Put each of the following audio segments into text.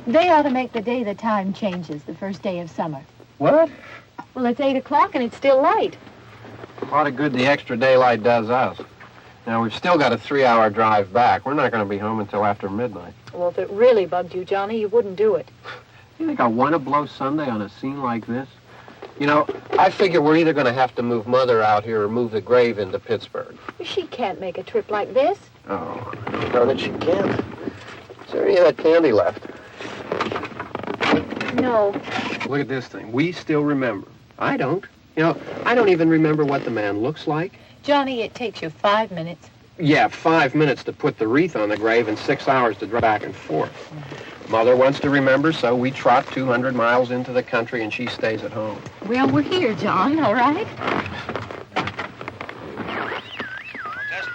They ought to make the day the time changes, the first day of summer. What? Well, it's 8 o'clock and it's still light. A lot of good the extra daylight does us. Now, we've still got a 3-hour drive back. We're not going to be home until after midnight. Well, if it really bugged you, Johnny, you wouldn't do it. You think I want to blow Sunday on a scene like this? You know, I figure we're either going to have to move Mother out here or move the grave into Pittsburgh. She can't make a trip like this. Oh, darn it, she can't. Is there any of that candy left? No. Look at this thing. We still remember. I don't. You know, I don't even remember what the man looks like. Johnny, it takes you 5 minutes. Yeah, 5 minutes to put the wreath on the grave and 6 hours to drive back and forth. Mother wants to remember, so we trot 200 miles into the country and she stays at home. Well, we're here, John, all right? Test.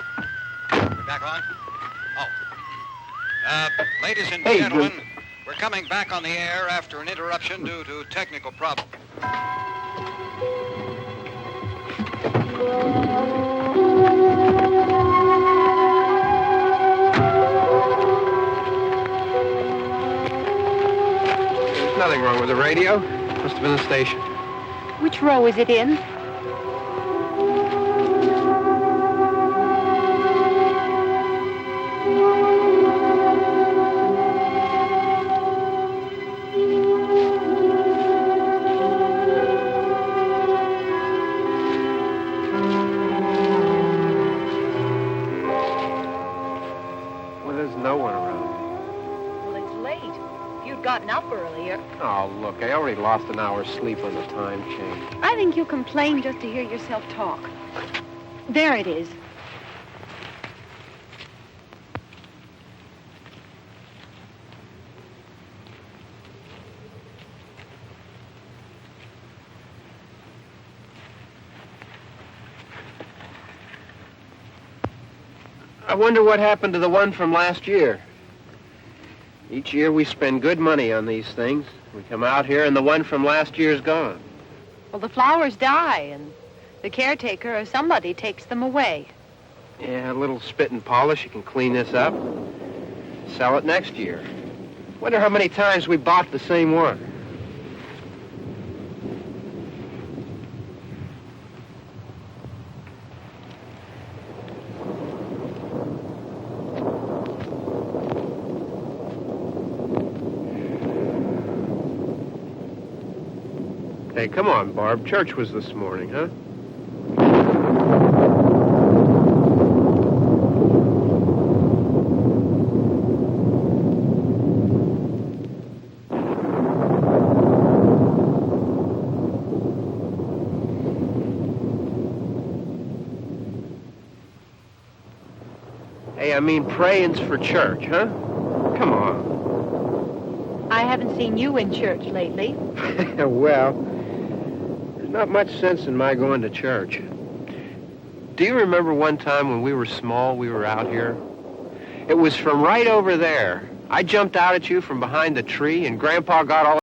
We're back on? Oh. Ladies and gentlemen, we're coming back on the air after an interruption due to technical problems. There's nothing wrong with the radio. Must have been the station. Which row is it in? Gotten up earlier. Oh, look, I already lost an hour's sleep on the time change. I think you complain just to hear yourself talk. There it is. I wonder what happened to the one from last year. Each year we spend good money on these things. We come out here and the one from last year's gone. Well, the flowers die and the caretaker or somebody takes them away. Yeah, a little spit and polish. You can clean this up. Sell it next year. Wonder how many times we bought the same one. Hey, come on, Barb. Church was this morning, huh? Hey, I mean praying's for church, huh? Come on. I haven't seen you in church lately. Well, not much sense in my going to church. Do you remember one time when we were small, we were out here? It was from right over there, I jumped out at you from behind the tree, and Grandpa got all...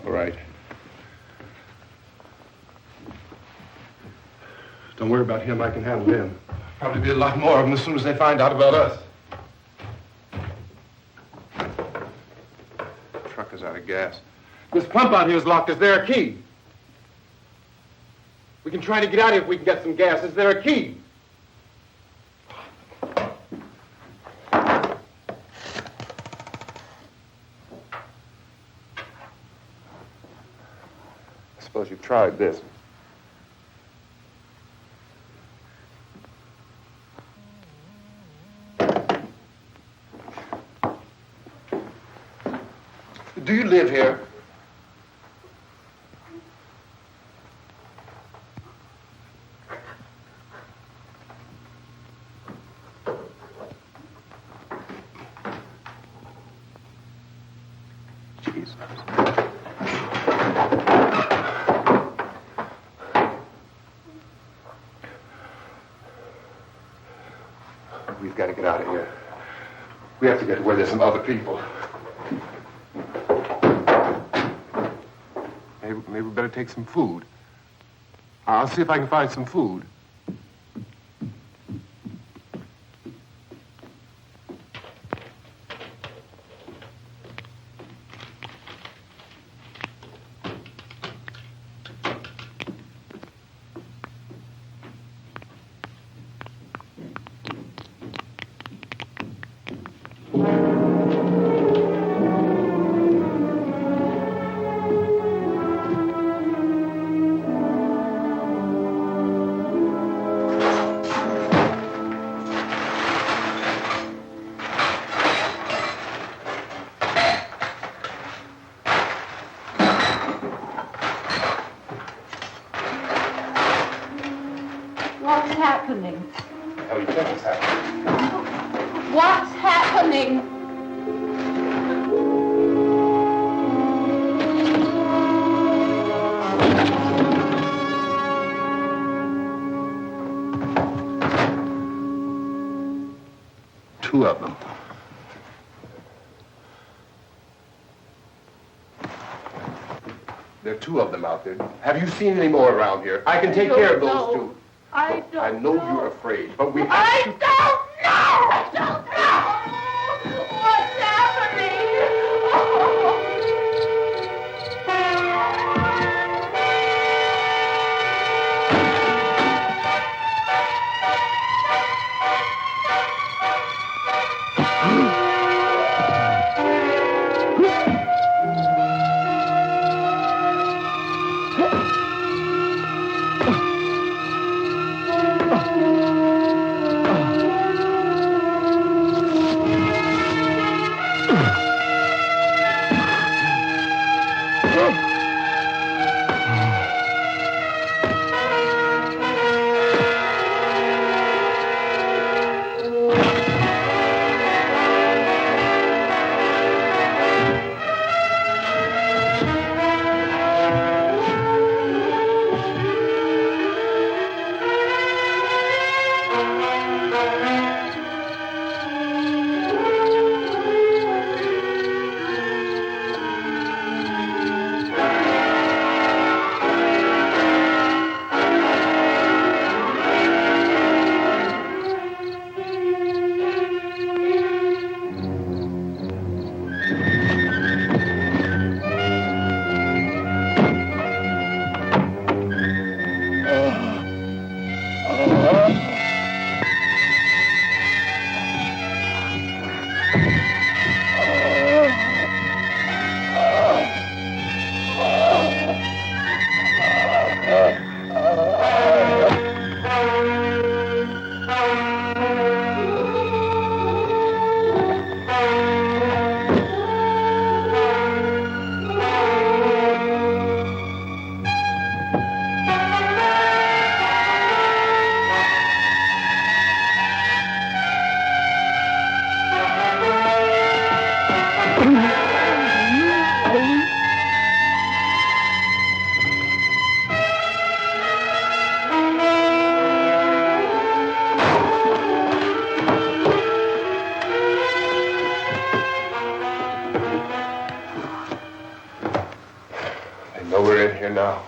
All right. Don't worry about him. I can handle him. Probably be a lot more of them as soon as they find out about us. The truck is out of gas. This pump out here is locked. Is there a key? We can try to get out of here if we can get some gas. Is there a key? I suppose you've tried this. Do you live here? Jesus. We've got to get out of here. We have to get to where there's some other people. Maybe we better take some food. I'll see if I can find some food. What's happening? How do you think it's happening? What's happening? Two of them. There are two of them out there. Have you seen any more around here? I can take care of those two. I don't I know you're afraid, but we have I to... don't know! I don't know! What's happening? here now.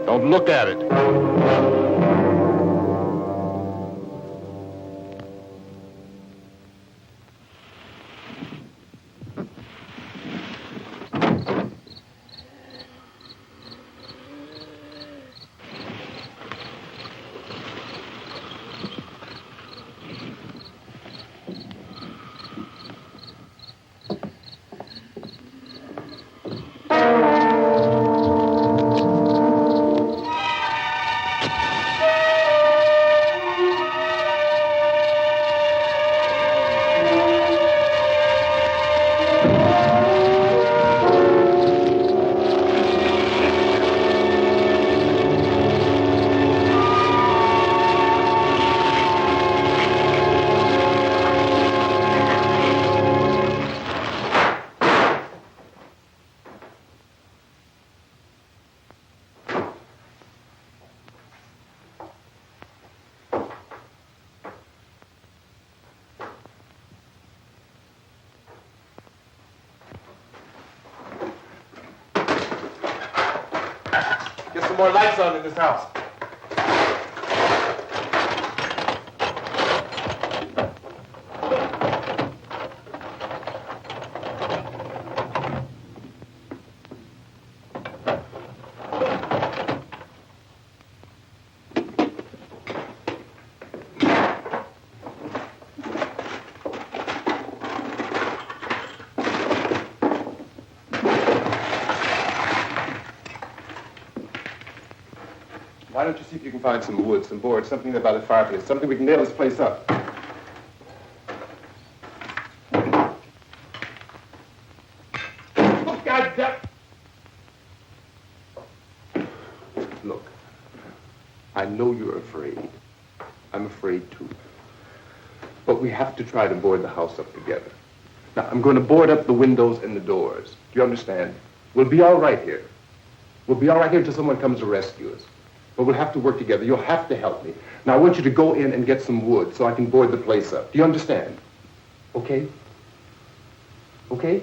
Don't look at it. Get some more lights on in this house. Why don't you see if you can find some wood, some board, something about the fireplace, something we can nail this place up. Oh, God damn! Look, I know you're afraid. I'm afraid too. But we have to try to board the house up together. Now, I'm going to board up the windows and the doors. Do you understand? We'll be all right here. We'll be all right here until someone comes to rescue us. But we'll have to work together. You'll have to help me. Now, I want you to go in and get some wood so I can board the place up. Do you understand? Okay? Okay?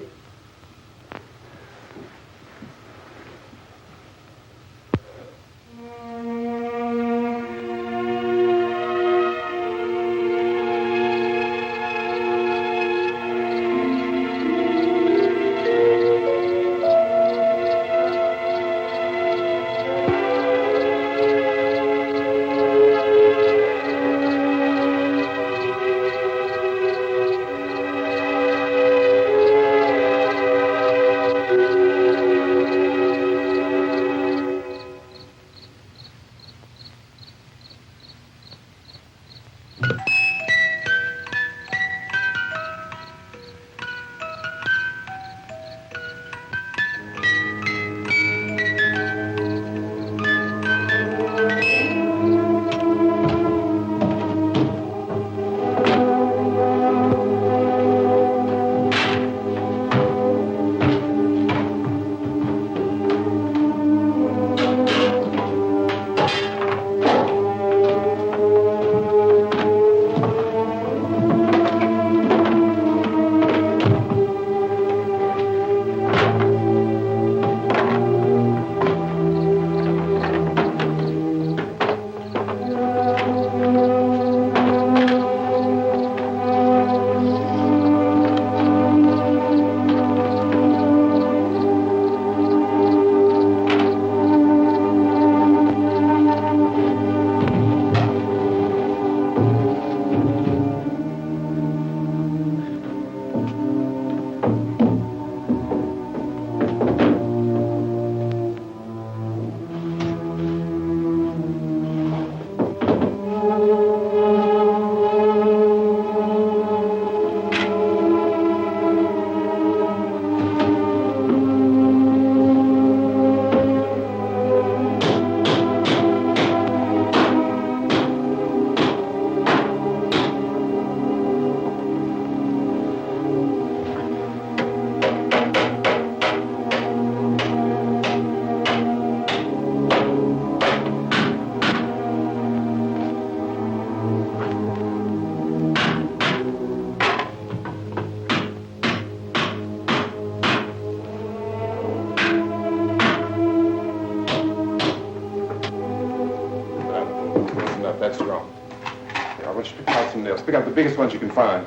Just pick up the biggest ones you can find.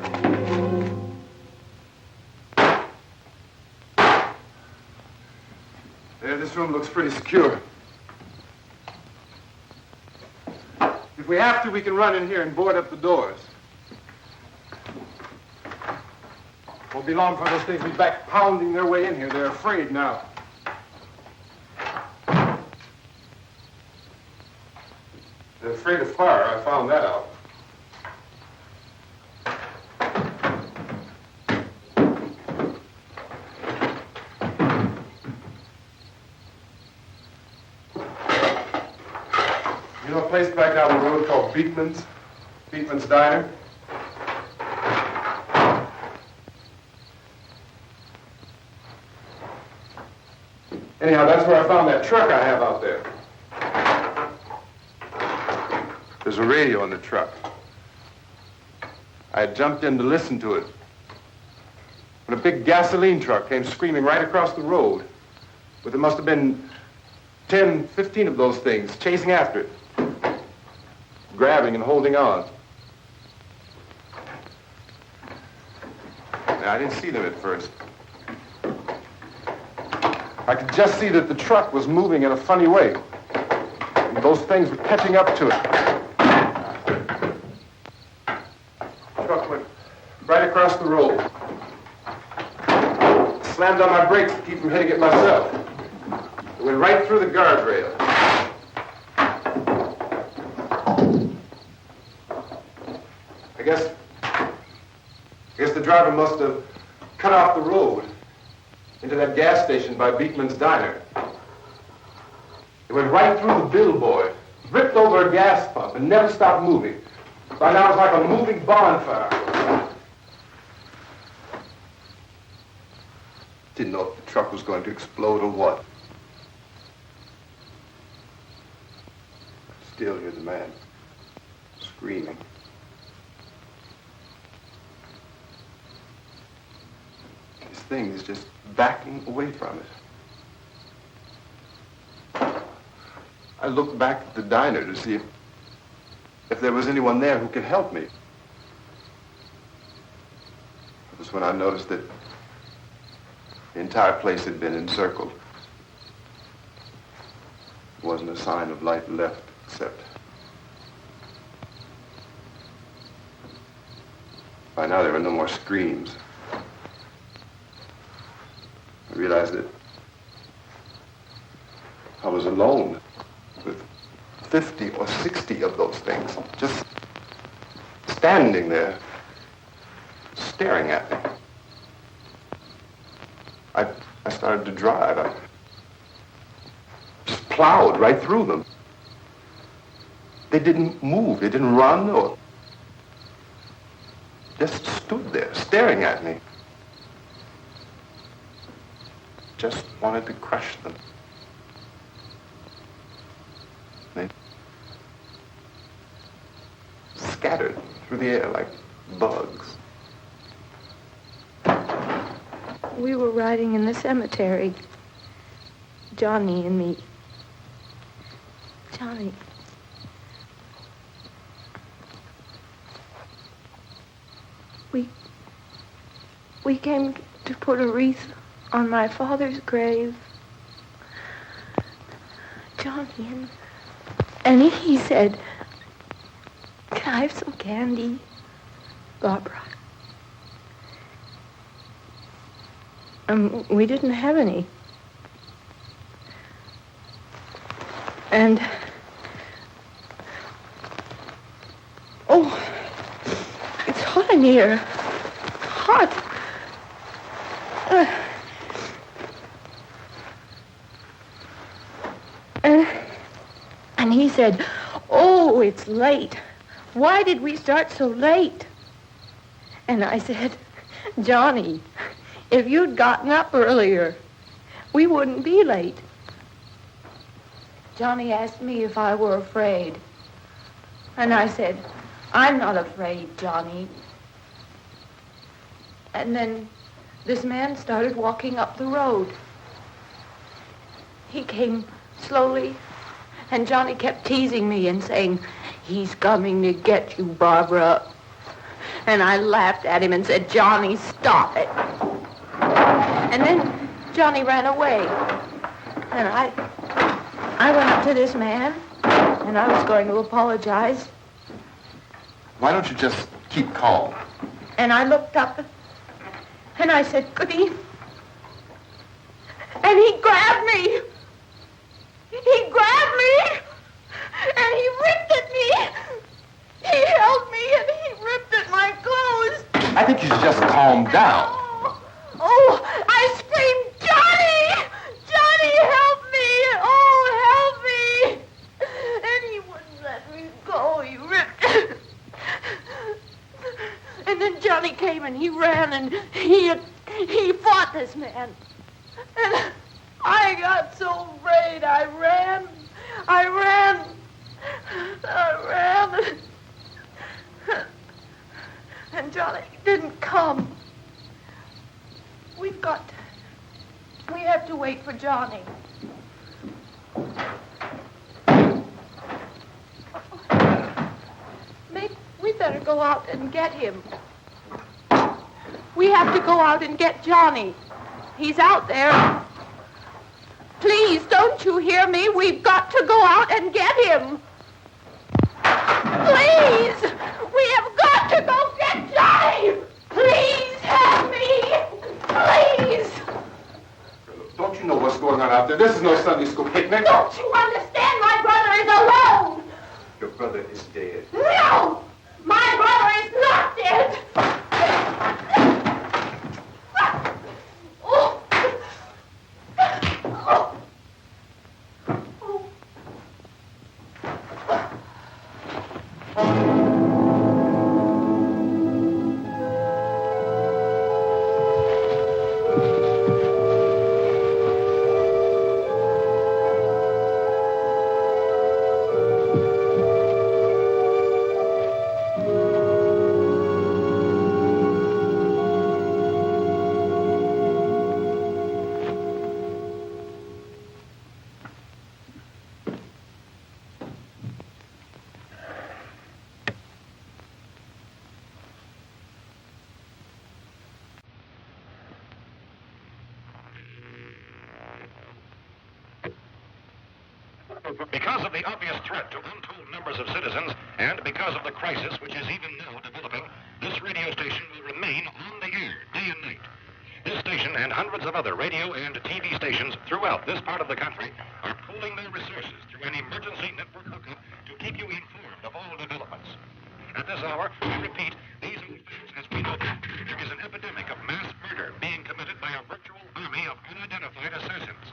There, this room looks pretty secure. If we have to, we can run in here and board up the doors. Won't be long for those things to be back pounding their way in here. They're afraid now. They're afraid of fire. I found that out. You know a place back down the road called Beekman's? Beekman's Diner? Anyhow, that's where I found that truck I have out there. There's a radio in the truck. I had jumped in to listen to it when a big gasoline truck came screaming right across the road. But there must have been 10, 15 of those things chasing after it, grabbing and holding on. Now, I didn't see them at first. I could just see that the truck was moving in a funny way. And those things were catching up to it. The truck went right across the road. Slammed on my brakes to keep from hitting it myself. It went right through the guardrail. I guess the driver must have cut off the road into that gas station by Beekman's Diner. It went right through the billboard, ripped over a gas pump, and never stopped moving. By now, it was like a moving bonfire. Didn't know if the truck was going to explode or what. Still hear the man screaming. This thing is just backing away from it. I looked back at the diner to see if there was anyone there who could help me. It was when I noticed that the entire place had been encircled. There wasn't a sign of life left except by now there were no more screams. I realized that I was alone with 50 or 60 of those things, just standing there, staring at me. I started to drive. I just plowed right through them. They didn't move. They didn't run or just stood there, staring at me. Just wanted to crush them. They scattered through the air like bugs. We were riding in the cemetery, Johnny and me. Johnny. We came to put a wreath on my father's grave. Johnny, and he said, "Can I have some candy, Barbara?" We didn't have any. And, oh, it's hot in here. Hot. And he said, "Oh, it's late. Why did we start so late?" And I said, "Johnny, if you'd gotten up earlier, we wouldn't be late." Johnny asked me if I were afraid. And I said, "I'm not afraid, Johnny." And then this man started walking up the road. He came slowly, and Johnny kept teasing me and saying, "He's coming to get you, Barbara." And I laughed at him and said, Johnny, stop it. And then Johnny ran away. And I went up to this man, and I was going to apologize. Why don't you just keep calm? And I looked up, and I said, good evening. And he grabbed me. He grabbed me, and he ripped at me. He held me, and he ripped at my clothes. I think you should just calm down. Oh, I screamed, Johnny! Johnny, help me! Oh, help me! And he wouldn't let me go. He ripped. And then Johnny came and he ran and he fought this man. And I got so afraid. I ran. And Johnny didn't come. We have to wait for Johnny. We better go out and get him. We have to go out and get Johnny. He's out there. Please, don't you hear me? We've got to go out and get him. Please! We have got to go get Johnny! Please help me! Please! Don't you know what's going on out there? This is no Sunday school picnic. Don't you understand? My brother is alone! Your brother is dead. No! My brother is not dead! Oh. Oh. Because of the obvious threat to untold numbers of citizens, and because of the crisis which is even now developing, this radio station will remain on the air day and night. This station and hundreds of other radio and TV stations throughout this part of the country are pooling their resources through an emergency network hookup to keep you informed of all developments. At this hour, I repeat, these are the facts as we know them. There is an epidemic of mass murder being committed by a virtual army of unidentified assassins.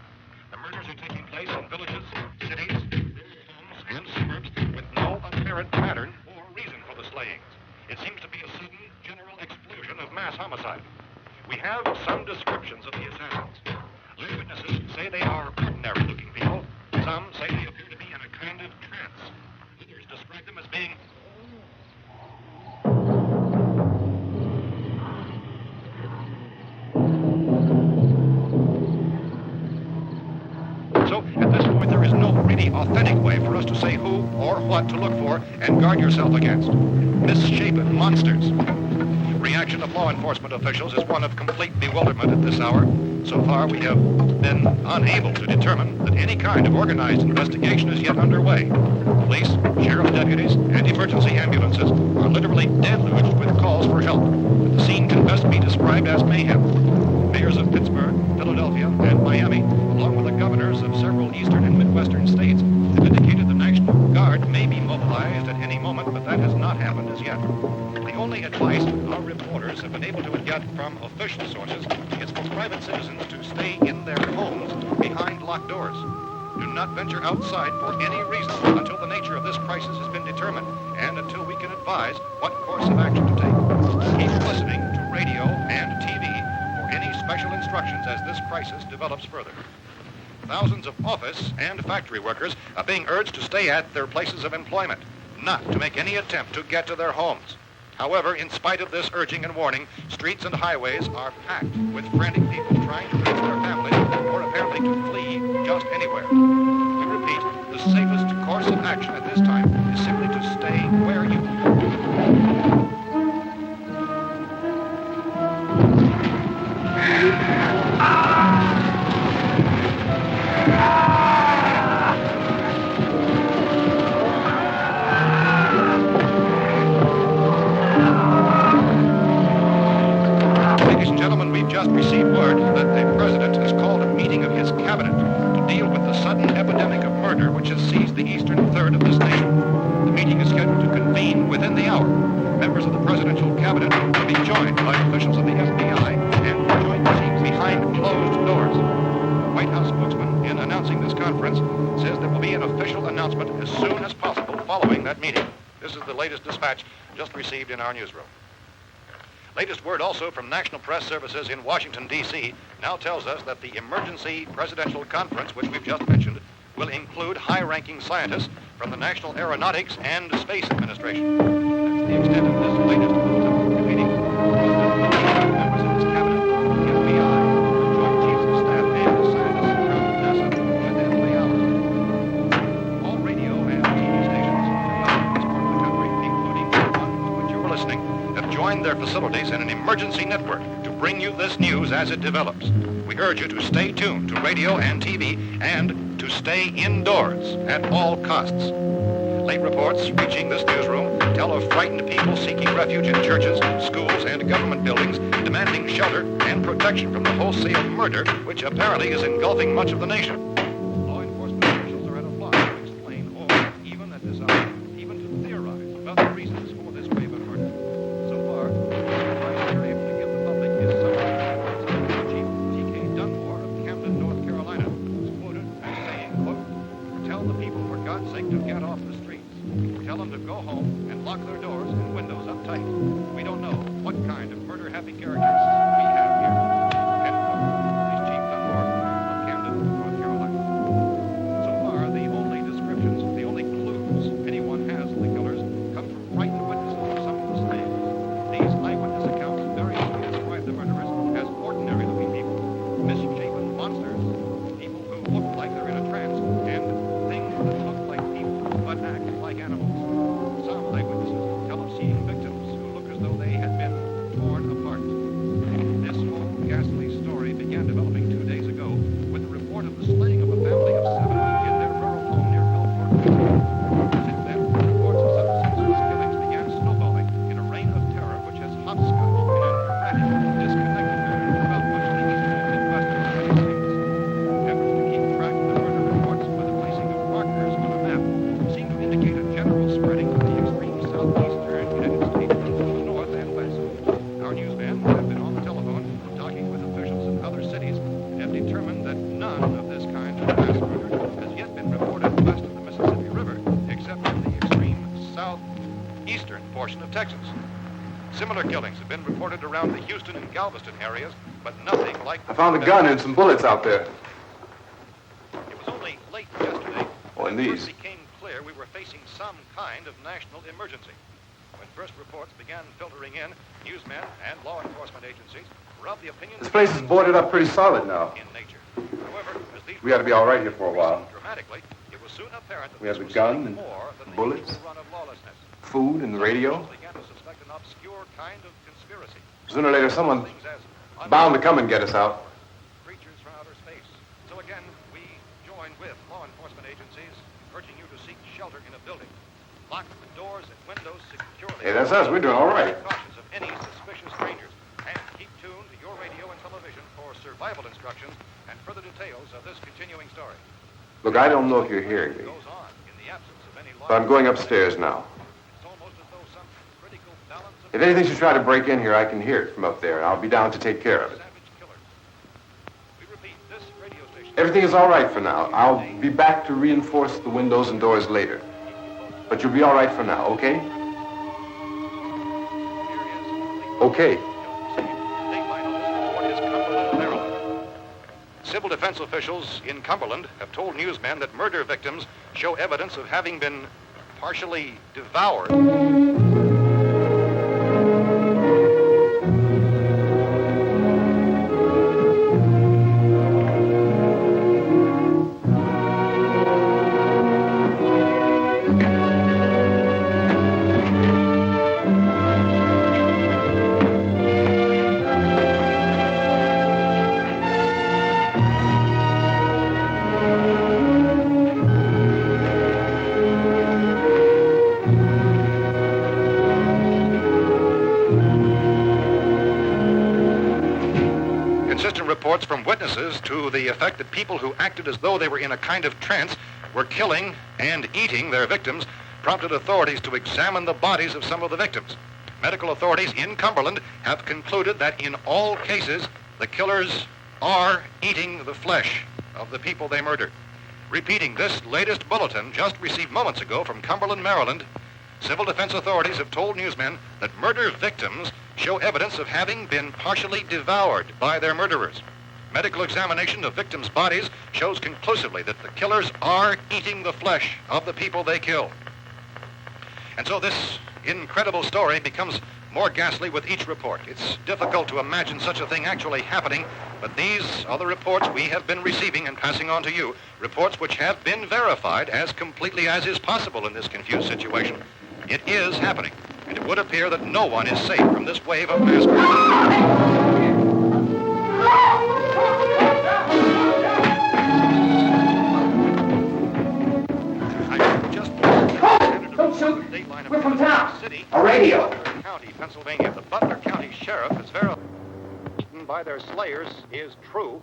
The murders are taking place in villages, cities, homes, and suburbs with no apparent pattern or reason for the slayings. It seems to be a sudden, general explosion of mass homicide. We have some descriptions of the assassins. Eyewitnesses say they are ordinary-looking people. Some say they appear to be in a kind of trance. Others describe them as being So, at this point, there is no really authentic way for us to say who or what to look for and guard yourself against. Misshapen monsters. Reaction of law enforcement officials is one of complete bewilderment at this hour. So far, we have been unable to determine that any kind of organized investigation is yet underway. Police, sheriff's deputies, and emergency ambulances are literally deluged with calls for help. The scene can best be described as mayhem. Mayors of Pittsburgh, Philadelphia, and Miami, along with the governors of several eastern and midwestern states, have indicated the National Guard may be mobilized at any moment, but that has not happened as yet. The only advice our reporters have been able to get from official sources is for private citizens to stay in their homes behind locked doors. Do not venture outside for any reason until the nature of this crisis has been determined and until we can advise what course of action to take. Keep listening to radio and TV for any special instructions as this crisis develops further. Thousands of office and factory workers are being urged to stay at their places of employment, not to make any attempt to get to their homes. However, in spite of this urging and warning, streets and highways are packed with frantic people trying to reach their families or apparently to flee just anywhere. We repeat, the safest course of action at this time is simply to stay where you are. received word that the president has called a meeting of his cabinet to deal with the sudden epidemic of murder which has seized the eastern third of this nation. The meeting is scheduled to convene within the hour. Members of the presidential cabinet will be joined by officials of the FBI and joint teams behind closed doors. The White House spokesman, in announcing this conference, says there will be an official announcement as soon as possible following that meeting. This is the latest dispatch just received in our newsroom. Latest word also from National Press Services in Washington, D.C. now tells us that the emergency presidential conference, which we've just mentioned, will include high-ranking scientists from the National Aeronautics and Space Administration. That's the extent of this latest bulletin meeting. Members of his cabinet, the FBI, joint chiefs of staff, and scientists from NASA within the hour. All radio and TV stations throughout this part of the country, including the one to which you're listening, have joined their facilities in an emergency network to bring you this news as it develops. We urge you to stay tuned to radio and TV and to stay indoors at all costs. Late reports reaching this newsroom tell of frightened people seeking refuge in churches, schools, and government buildings, demanding shelter and protection from the wholesale murder which apparently is engulfing much of the nation. Law enforcement officials are at a loss to explain or even at this hour, even to theorize about the reasons for this wave of murder. So far, the advice they're able to give the public is something Chief T.K. Dunmore of Camden, North Carolina, is quoted as saying, quote, "Tell the people, for God's sake, to get off the streets. Tell them to go home and lock their doors and windows up tight. We don't know what kind of murder-happy characters we have here." End quote. This is Chief Dunmore of Camden, North Carolina. So far, the only descriptions, the only clues anyone has of the killers come from frightened witnesses of some of the slaves. These eyewitness accounts variously describe the murderers as ordinary-looking people, misshapen monsters, people who look like they're in a trance, and things that look like people but act like animals. Some eyewitnesses tell of seeing victims who look as though they had been torn apart. This whole ghastly story began developing 2 days ago with the report of the slaying of a family of 7 in their rural home near Gulfport. Since then, reports of such senseless killings began snowballing in a reign of terror which has hopscotched in an erratic, disconnected manner throughout much of the eastern and midwestern United States. Efforts to keep track of the murder reports by the placing of markers on a map seem to indicate a general spreading of the extreme southeastern United States to the north and west. Our newsmen have been on the telephone talking with officials in other cities and have determined that none of this kind of mass murder has yet been reported west of the Mississippi River, except in the extreme southeastern portion of Texas. Similar killings have been reported around the Houston and Galveston areas, but nothing like the... I found a gun and some bullets out there. It was only late yesterday Oh, and when it these. first became clear we were facing some kind of national emergency. When first reports began filtering in, newsmen and law enforcement agencies were of the opinion... This place is boarded up pretty solid now. ...in nature. However, as these We ought to be all right here for a while. dramatically, it was soon apparent that We have this the was gun something and more than the bullets. usual run of lawlessness. Food and the radio. Some began to suspect an obscure kind of conspiracy. Sooner or later, someone's Things as bound to come and get us out. creatures from outer space. So again, we join with law enforcement agencies, urging you to seek shelter in a building. Lock the doors and windows securely. Hey, that's us. We're doing all right. Be cautious of any suspicious strangers, and keep tuned to your radio and television for survival instructions and further details of this continuing story. Look, I don't know if you're hearing me, Goes on in the absence of any law. but I'm going upstairs now. It's almost as though some critical balance of If anything should try to break in here, I can hear it from up there, and I'll be down to take care of it. savage killers. We repeat, this radio station... Everything is all right for now. I'll be back to reinforce the windows and doors later. But you'll be all right for now, okay? Okay. Civil defense officials in Cumberland have told newsmen that murder victims show evidence of having been partially devoured. inconsistent reports from witnesses to the effect that people who acted as though they were in a kind of trance were killing and eating their victims prompted authorities to examine the bodies of some of the victims. Medical authorities in Cumberland have concluded that in all cases, the killers are eating the flesh of the people they murdered. Repeating this latest bulletin just received moments ago from Cumberland, Maryland, civil defense authorities have told newsmen that murder victims show evidence of having been partially devoured by their murderers. Medical examination of victims' bodies shows conclusively that the killers are eating the flesh of the people they killed. And so this incredible story becomes more ghastly with each report. It's difficult to imagine such a thing actually happening, but these are the reports we have been receiving and passing on to you, reports which have been verified as completely as is possible in this confused situation. It is happening, and it would appear that no one is safe from this wave of mass murder. Don't shoot! We're from town. A radio. County, Pennsylvania. The Butler County Sheriff has verified by their slayers is true.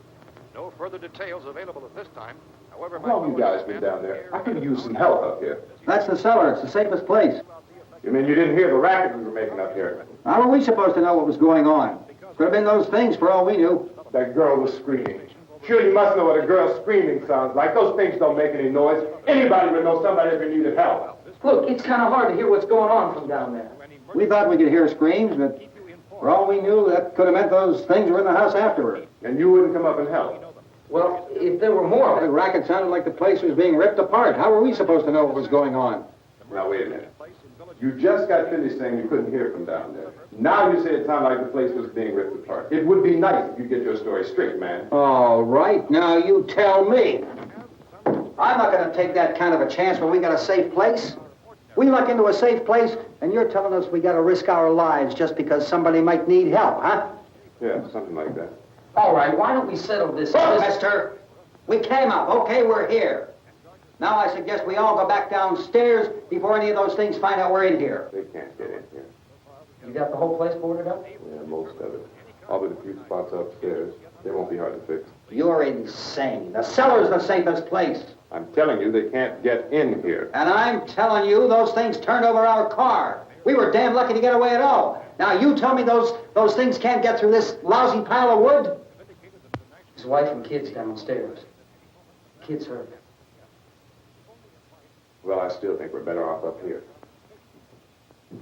No further details available at this time. However, How long you guys been down there? I could use some help up here. That's the cellar. It's the safest place. You mean you didn't hear the racket we were making up here? How were we supposed to know what was going on? Could have been those things for all we knew. That girl was screaming. Sure, you must know what a girl screaming sounds like. Those things don't make any noise. Anybody would know somebody ever needed help. Look, it's kind of hard to hear what's going on from down there. We thought we could hear screams, but for all we knew, that could have meant those things were in the house afterward. And you wouldn't come up and help? Well, if there were more... The racket sounded like the place was being ripped apart. How were we supposed to know what was going on? Now, wait a minute. You just got finished saying you couldn't hear from down there. Now you say it sounded like the place was being ripped apart. It would be nice if you get your story straight, man. All right, now you tell me. I'm not going to take that kind of a chance when we got a safe place. We luck into a safe place, and you're telling us we got to risk our lives just because somebody might need help, huh? Yeah, something like that. All right, why don't we settle this? Look, mister, we came up. Okay, we're here. Now I suggest we all go back downstairs before any of those things find out we're in here. They can't get in here. You got the whole place boarded up? Yeah, most of it. All but a few spots upstairs. They won't be hard to fix. You're insane. The cellar's the safest place. I'm telling you, they can't get in here. And I'm telling you, those things turned over our car. We were damn lucky to get away at all. Now you tell me those things can't get through this lousy pile of wood? His wife and kids downstairs. Kids hurt. Well, I still think we're better off up here.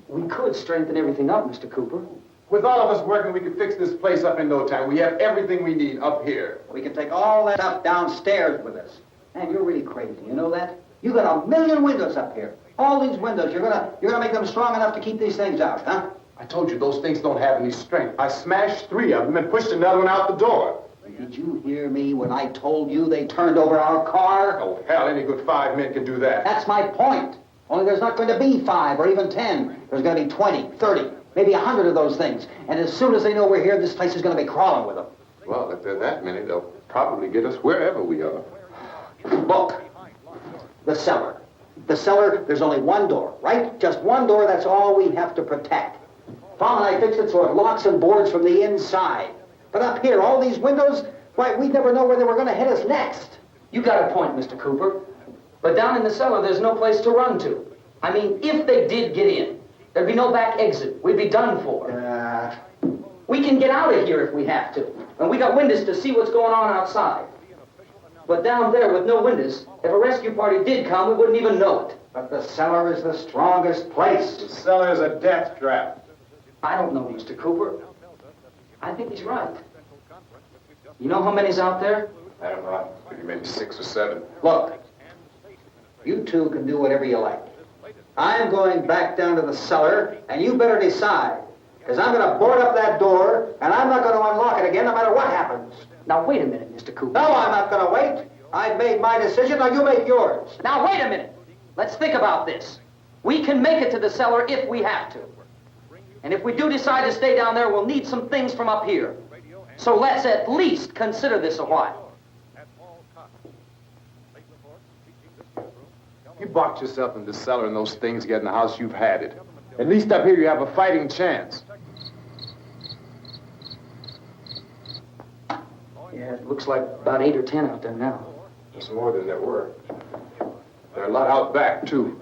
We could strengthen everything up, Mr. Cooper. With all of us working, we could fix this place up in no time. We have everything we need up here. We can take all that stuff downstairs with us. Man, you're really crazy, you know that? You got 1 million windows up here. All these windows, you're gonna make them strong enough to keep these things out, huh? I told you those things don't have any strength. I smashed 3 of them and pushed another one out the door. Did you hear me when I told you they turned over our car? Oh, hell, any good 5 men can do that. That's my point. Only there's not going to be 5 or even 10. There's going to be 20, 30, maybe 100 of those things. And as soon as they know we're here, this place is going to be crawling with them. Well, if there are that many, they'll probably get us wherever we are. Look, the cellar. The cellar, there's only one door, right? Just one door, that's all we have to protect. Tom and I fixed it so it locks and boards from the inside. But up here, all these windows, why, we'd never know where they were going to hit us next. You got a point, Mr. Cooper. But down in the cellar, there's no place to run to. I mean, if they did get in, there'd be no back exit. We'd be done for. We can get out of here if we have to. And we got windows to see what's going on outside. But down there with no windows, if a rescue party did come, we wouldn't even know it. But the cellar is the strongest place. The cellar is a death trap. I don't know, Mr. Cooper. I think he's right. You know how many's out there? I don't know. Maybe 6 or 7. Look, you two can do whatever you like. I'm going back down to the cellar, and you better decide. Because I'm going to board up that door, and I'm not going to unlock it again no matter what happens. Now, wait a minute, Mr. Cooper. No, I'm not going to wait. I've made my decision, now you make yours. Now, wait a minute. Let's think about this. We can make it to the cellar if we have to. And if we do decide to stay down there, we'll need some things from up here. So let's at least consider this a while. You box yourself in the cellar and those things get in the house, you've had it. At least up here you have a fighting chance. Yeah, it looks like about 8 or 10 out there now. There's more than there were. There are a lot out back, too.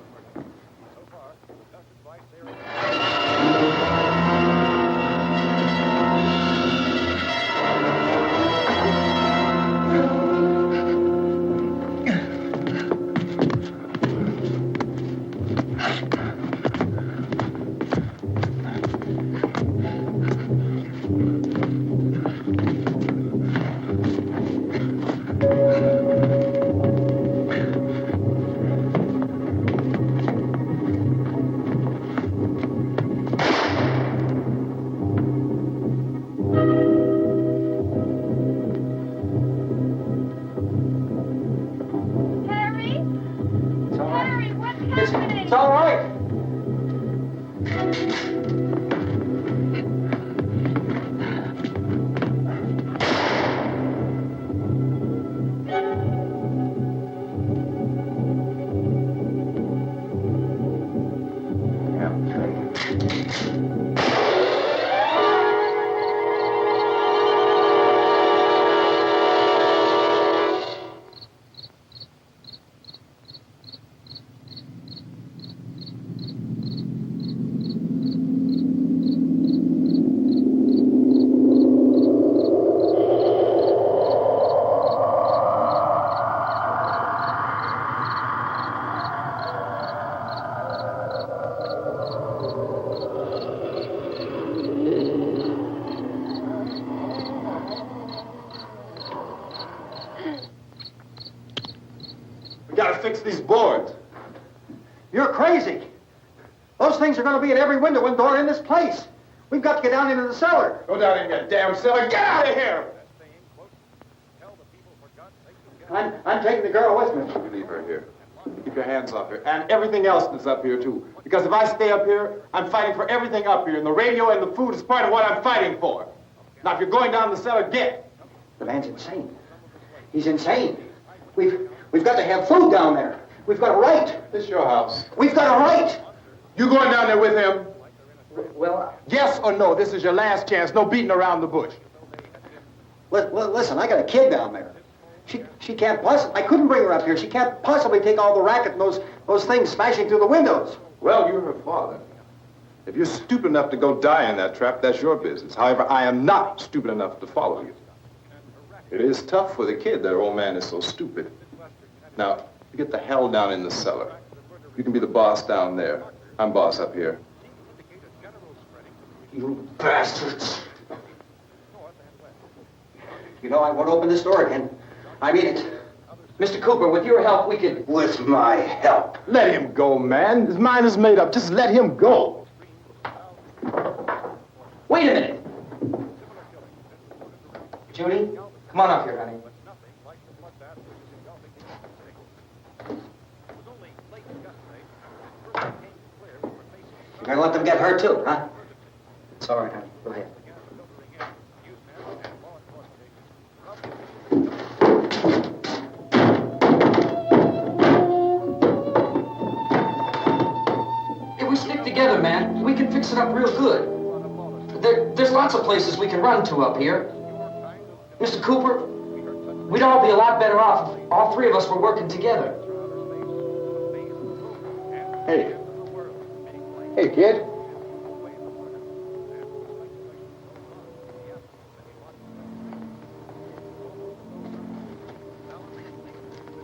It's all right. We gotta fix these boards. You're crazy. Those things are going to be at every window and door in this place. We've got to get down into the cellar. Go down in that damn cellar. Get out of here! I'm taking the girl with me. You leave her here. Keep your hands off her. And everything else that's up here, too. Because if I stay up here, I'm fighting for everything up here. And the radio and the food is part of what I'm fighting for. Now, if you're going down the cellar, get. The man's insane. He's insane. We've got to have food down there. We've got a right. This is your house. We've got a right. You going down there with him? Well, Yes or no? This is your last chance. No beating around the bush. Listen, I got a kid down there. She can't possibly. I couldn't bring her up here. She can't possibly take all the racket and those things smashing through the windows. Well, you're her father. If you're stupid enough to go die in that trap, that's your business. However, I am not stupid enough to follow you. It is tough for the kid that old man is so stupid. Now, you get the hell down in the cellar. You can be the boss down there. I'm boss up here. You bastards. You know, I won't open this door again. I mean it. Mr. Cooper, with your help, we could... With my help. Let him go, man. His mind is made up. Just let him go. Wait a minute. Judy, come on up here, honey. You're gonna let them get hurt too, huh? It's all right, honey. Go ahead. If we stick together, man, we can fix it up real good. There's lots of places we can run to up here. Mr. Cooper, we'd all be a lot better off if all three of us were working together. Hey. Hey, kid.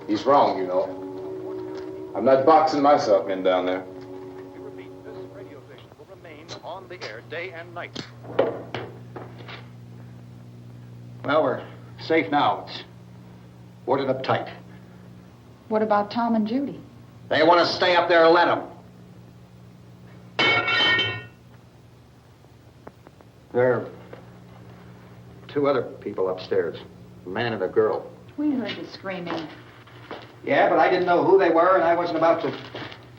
He's wrong, you know. I'm not boxing myself in down there. We repeat, this radio station will remain on the air day and night. Well, we're safe now. It's boarded up tight. What about Tom and Judy? They want to stay up there, let them. There are two other people upstairs, a man and a girl. We heard the screaming. Yeah, but I didn't know who they were, and I wasn't about to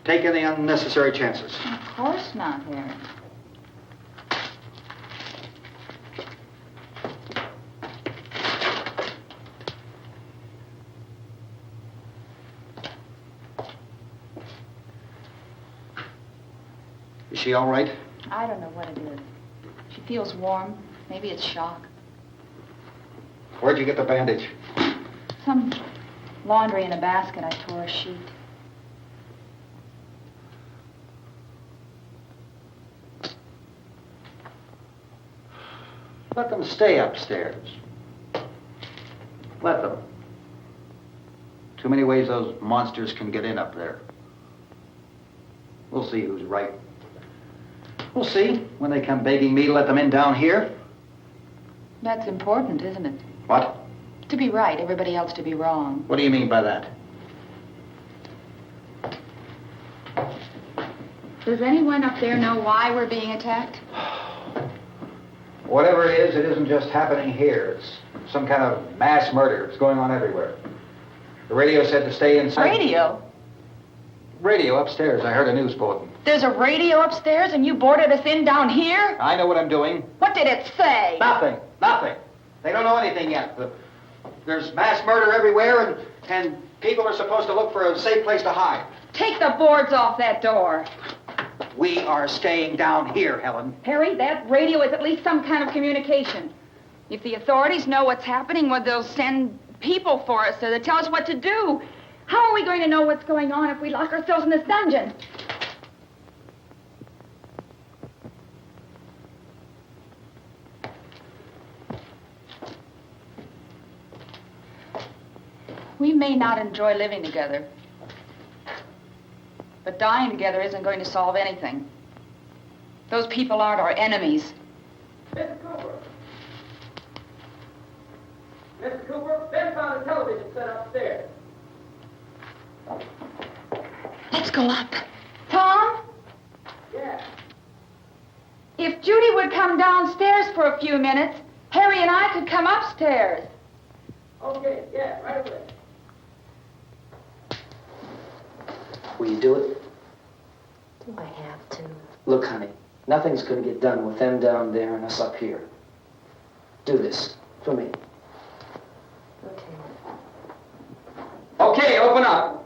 take any unnecessary chances. Of course not, Harry. Is she all right? I don't know what it is. She feels warm. Maybe it's shock. Where'd you get the bandage? Some laundry in a basket. I tore a sheet. Let them stay upstairs. Let them. Too many ways those monsters can get in up there. We'll see who's right. We'll see when they come begging me to let them in down here. That's important, isn't it? What? To be right, everybody else to be wrong. What do you mean by that? Does anyone up there know why we're being attacked? Whatever it isn't just happening here. It's some kind of mass murder. It's going on everywhere. The radio said to stay inside. Radio? Radio upstairs. I heard a news bulletin. There's a radio upstairs and you boarded us in down here? I know what I'm doing. What did it say? Nothing. Nothing. They don't know anything yet. There's mass murder everywhere, and people are supposed to look for a safe place to hide. Take the boards off that door. We are staying down here, Helen. Harry, that radio is at least some kind of communication. If the authorities know what's happening, well, they'll send people for us to tell us what to do. How are we going to know what's going on if we lock ourselves in this dungeon? We may not enjoy living together, but dying together isn't going to solve anything. Those people aren't our enemies. Mr. Cooper! Mr. Cooper, Ben found a television set upstairs. Let's go up. Tom? Yeah. If Judy would come downstairs for a few minutes, Harry and I could come upstairs. Okay, yeah, right away. Will you do it? Do I have to? Look, honey, nothing's going to get done with them down there and us up here. Do this for me. Okay. Okay, open up.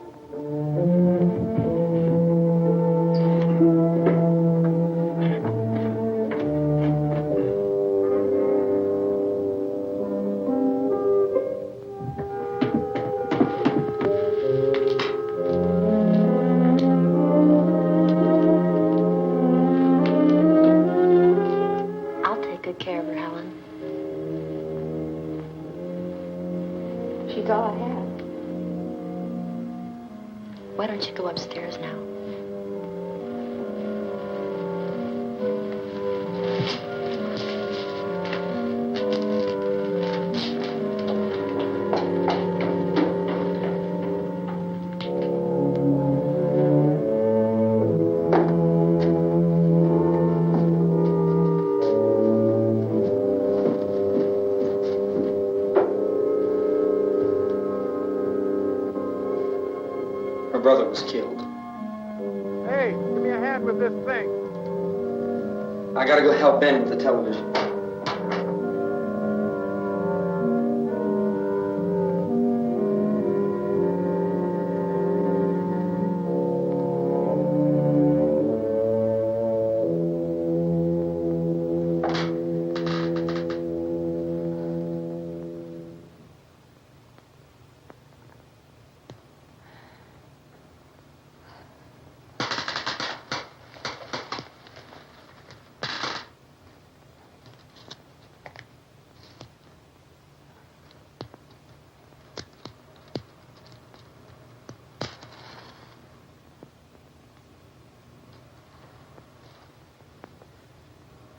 I'll take good care of her, Helen. She's all I have. Why don't you go upstairs now? Her brother was killed. Hey, give me a hand with this thing. I gotta go help Ben with the television.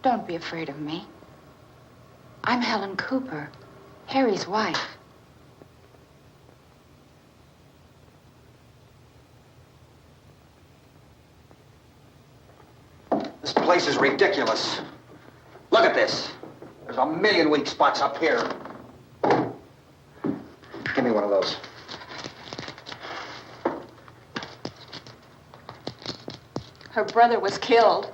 Don't be afraid of me. I'm Helen Cooper, Harry's wife. This place is ridiculous. Look at this. There's a million weak spots up here. Give me one of those. Her brother was killed.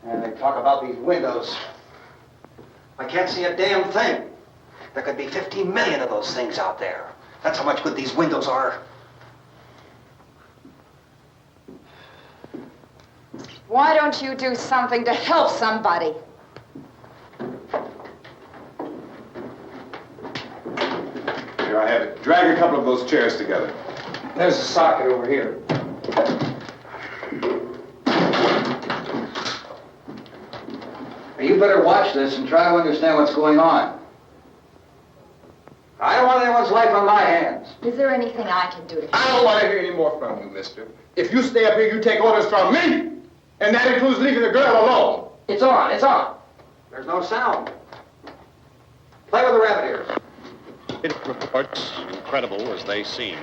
And they talk about these windows. I can't see a damn thing. There could be 15 million of those things out there. That's how much good these windows are. Why don't you do something to help somebody? Here, I have it. Drag a couple of those chairs together. There's a socket over here. You better watch this and try to understand what's going on. I don't want anyone's life on my hands. Is there anything I can do to I don't want to hear any more from you, mister. If you stay up here, you take orders from me. And that includes leaving the girl alone. It's on, it's on. There's no sound. Play with the rabbit ears. Reports, incredible as they seem,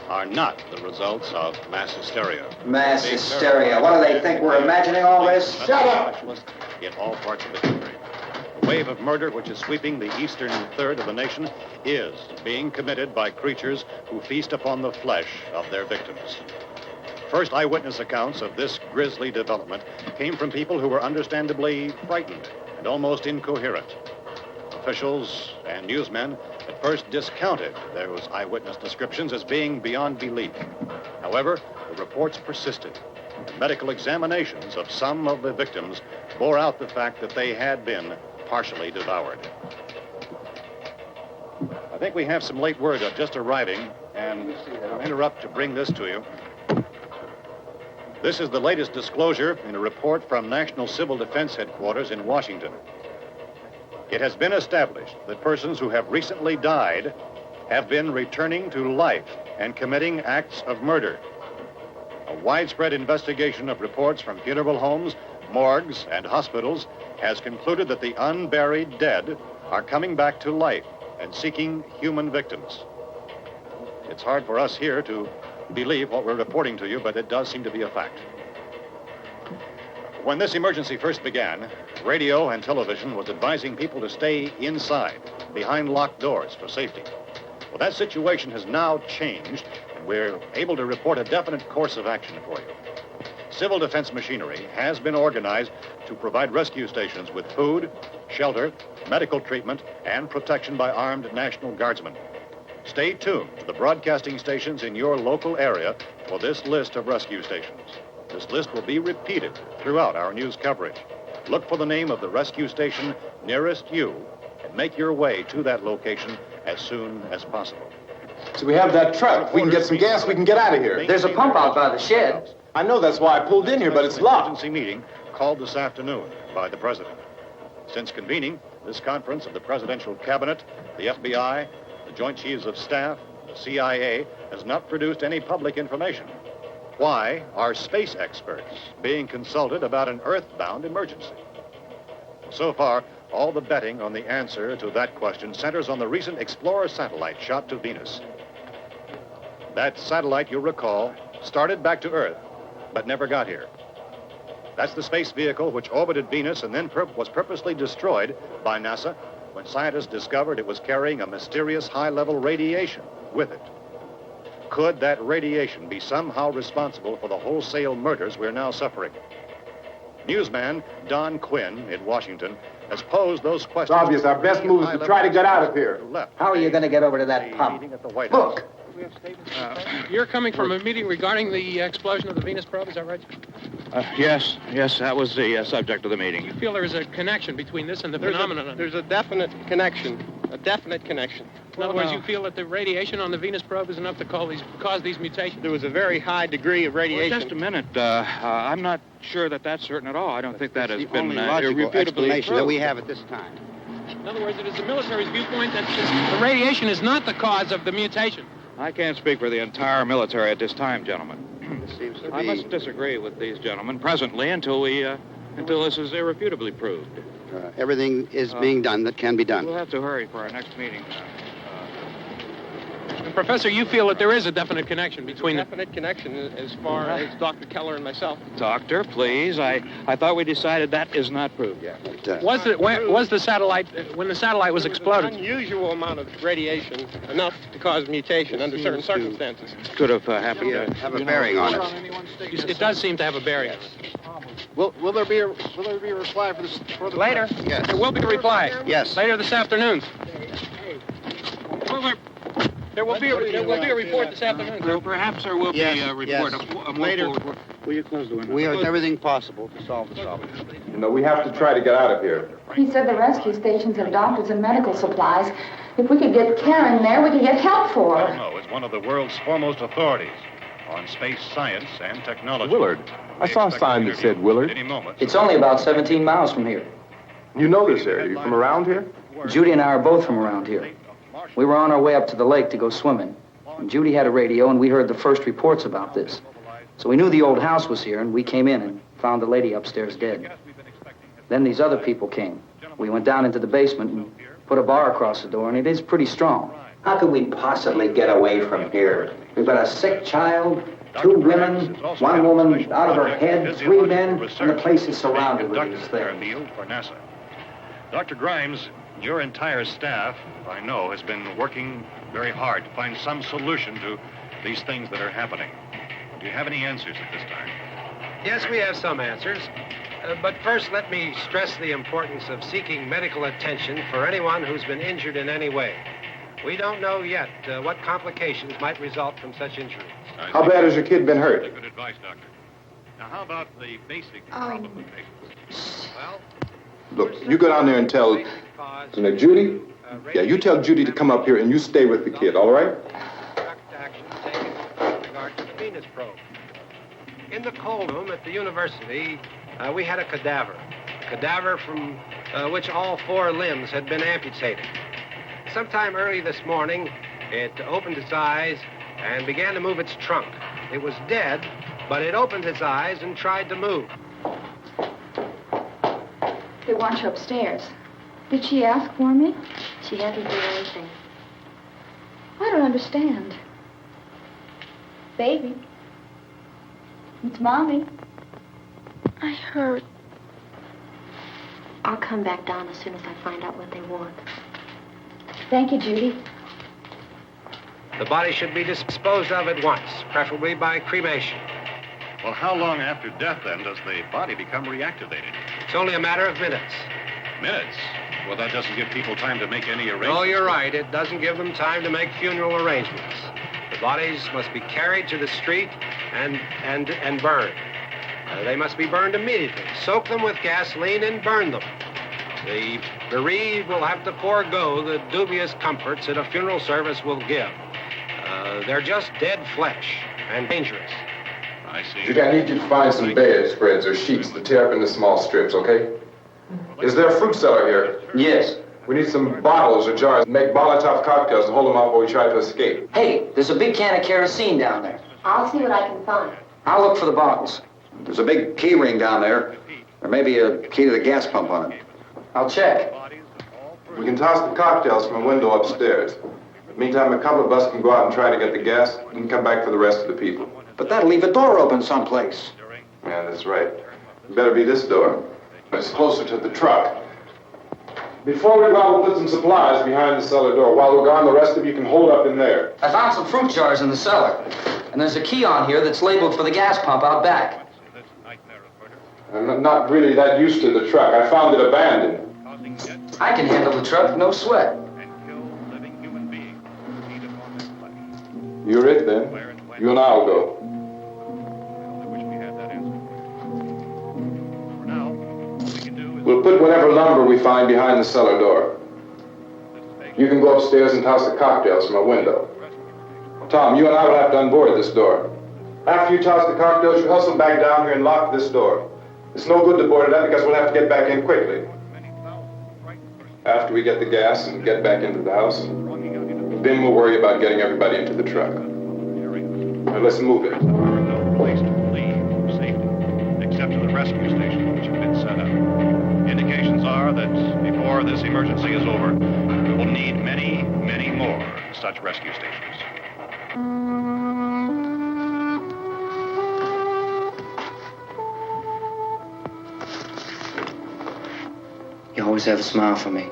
are not the results of mass hysteria. Mass hysteria. What do they think? We're imagining all this? Shut up! In all parts of the country. The wave of murder which is sweeping the eastern third of the nation is being committed by creatures who feast upon the flesh of their victims. First eyewitness accounts of this grisly development came from people who were understandably frightened and almost incoherent. Officials and newsmen at first discounted those eyewitness descriptions as being beyond belief. However, the reports persisted. Medical examinations of some of the victims bore out the fact that they had been partially devoured. I think we have some late word just arriving, and I'll interrupt to bring this to you. This is the latest disclosure in a report from National Civil Defense Headquarters in Washington. It has been established that persons who have recently died have been returning to life and committing acts of murder. A widespread investigation of reports from funeral homes, morgues, and hospitals has concluded that the unburied dead are coming back to life and seeking human victims. It's hard for us here to believe what we're reporting to you, but it does seem to be a fact. When this emergency first began, radio and television was advising people to stay inside, behind locked doors for safety. Well, that situation has now changed, and we're able to report a definite course of action for you. Civil defense machinery has been organized to provide rescue stations with food, shelter, medical treatment, and protection by armed National Guardsmen. Stay tuned to the broadcasting stations in your local area for this list of rescue stations. This list will be repeated throughout our news coverage. Look for the name of the rescue station nearest you and make your way to that location as soon as possible. So we have that truck. If we can get some gas, we can get out of here. There's a pump out by the shed. I know, that's why I pulled in here, but it's locked. Emergency meeting called this afternoon by the president. Since convening this conference of the presidential cabinet, the FBI, the Joint Chiefs of Staff, the CIA has not produced any public information. Why are space experts being consulted about an earthbound emergency? So far, all the betting on the answer to that question centers on the recent Explorer satellite shot to Venus. That satellite, you'll recall, started back to Earth, but never got here. That's the space vehicle which orbited Venus and then was purposely destroyed by NASA when scientists discovered it was carrying a mysterious high-level radiation with it. Could that radiation be somehow responsible for the wholesale murders we're now suffering? Newsman Don Quinn in Washington has posed those questions. It's obvious our best move is to try to get out of here. How are you going to get over to that pump? Look. You're coming from a meeting regarding the explosion of the Venus probe, is that right? Yes, that was the subject of the meeting. You feel there is a connection between this and the phenomenon? There's a definite connection. In other words, you feel that the radiation on the Venus probe is enough to cause these mutations? There was a very high degree of radiation. Well, just a minute. I'm not sure that that's certain at all. I don't think that has been irrefutably explanation proved. that we have at this time. In other words, it is the military's viewpoint that the radiation is not the cause of the mutation. I can't speak for the entire military at this time, gentlemen. This seems to I be... must disagree with these gentlemen presently until this is irrefutably proved. Everything is being done that can be done. We'll have to hurry for our next meeting. And Professor, you feel that there is a definite connection between definite connection as far as Dr. Keller and myself. Doctor, please. I thought we decided that is not proved yet. Was the satellite, when the satellite was exploded? An unusual amount of radiation, enough to cause mutation under certain circumstances. Could have happened. Have a bearing on it. It does seem to have a bearing. Will there be a reply for the later? Yes. There will be a reply. Yes. Later this afternoon. There will be a report this afternoon. Perhaps there will be a report. Later. Will you close the window? We are doing everything possible to solve the problem. You know, we have to try to get out of here. He said the rescue stations have doctors and medical supplies. If we could get care in there, we could get help for her. No, it's one of the world's foremost authorities on space science and technology. Willard. I saw a sign that said Willard. Any moment. It's only about 17 miles from here. You know this area. You from around here? Judy and I are both from around here. We were on our way up to the lake to go swimming. And Judy had a radio, and we heard the first reports about this. So we knew the old house was here, and we came in and found the lady upstairs dead. Then these other people came. We went down into the basement and put a bar across the door, and it is pretty strong. How could we possibly get away from here? We've got a sick child, 2 women, 1 woman out of her head, 3 men, and the place is surrounded with these things. For NASA. Dr. Grimes, your entire staff, I know, has been working very hard to find some solution to these things that are happening. Do you have any answers at this time? Yes, we have some answers. But first, let me stress the importance of seeking medical attention for anyone who's been injured in any way. We don't know yet what complications might result from such injuries. How bad has your kid been hurt? Good advice, Doctor. Now, how about the basic problem of patients? Well, Look, you go down there and tell, Judy? Yeah, you tell Judy to come up here and you stay with the kid, all right? direct action taken with regard to the Venus probe. In the cold room at the university, we had a cadaver from which all 4 limbs had been amputated. Sometime early this morning, it opened its eyes and began to move its trunk. It was dead, but it opened its eyes and tried to move. They want you upstairs. Did she ask for me? She hasn't done anything. I don't understand. Baby. It's Mommy. I heard. I'll come back down as soon as I find out what they want. Thank you, Judy. The body should be disposed of at once, preferably by cremation. Well, how long after death, then, does the body become reactivated? It's only a matter of minutes. Minutes? Well, that doesn't give people time to make any arrangements. Oh, you're right. It doesn't give them time to make funeral arrangements. The bodies must be carried to the street and burned. They must be burned immediately. Soak them with gasoline and burn them. The bereaved will have to forego the dubious comforts that a funeral service will give. They're just dead flesh and dangerous. I see. Judy, I need you to find some bedspreads or sheets to tear up into small strips, okay? Is there a fruit cellar here? Yes. We need some bottles or jars. Make Molotov cocktails and hold them up while we try to escape. Hey, there's a big can of kerosene down there. I'll see what I can find. I'll look for the bottles. There's a big key ring down there. There may be a key to the gas pump on it. I'll check. We can toss the cocktails from a window upstairs. Meantime, a couple of us can go out and try to get the gas and come back for the rest of the people. But that'll leave a door open someplace. Yeah, that's right. It better be this door. It's closer to the truck. Before we go out, we'll put some supplies behind the cellar door. While we're gone, the rest of you can hold up in there. I found some fruit jars in the cellar. And there's a key on here that's labeled for the gas pump out back. I'm not really that used to the truck. I found it abandoned. I can handle the truck, no sweat. You're it, then. You and I'll go. We'll put whatever lumber we find behind the cellar door. You can go upstairs and toss the cocktails from a window. Tom, you and I will have to unboard this door. After you toss the cocktails, you hustle back down here and lock this door. It's no good to board it up because we'll have to get back in quickly. After we get the gas and get back into the house, then we'll worry about getting everybody into the truck. Now let's move it. No place to leave for safety, except to the rescue station which have been set up. Indications are that before this emergency is over, we will need many, many more such rescue stations. You always have a smile for me.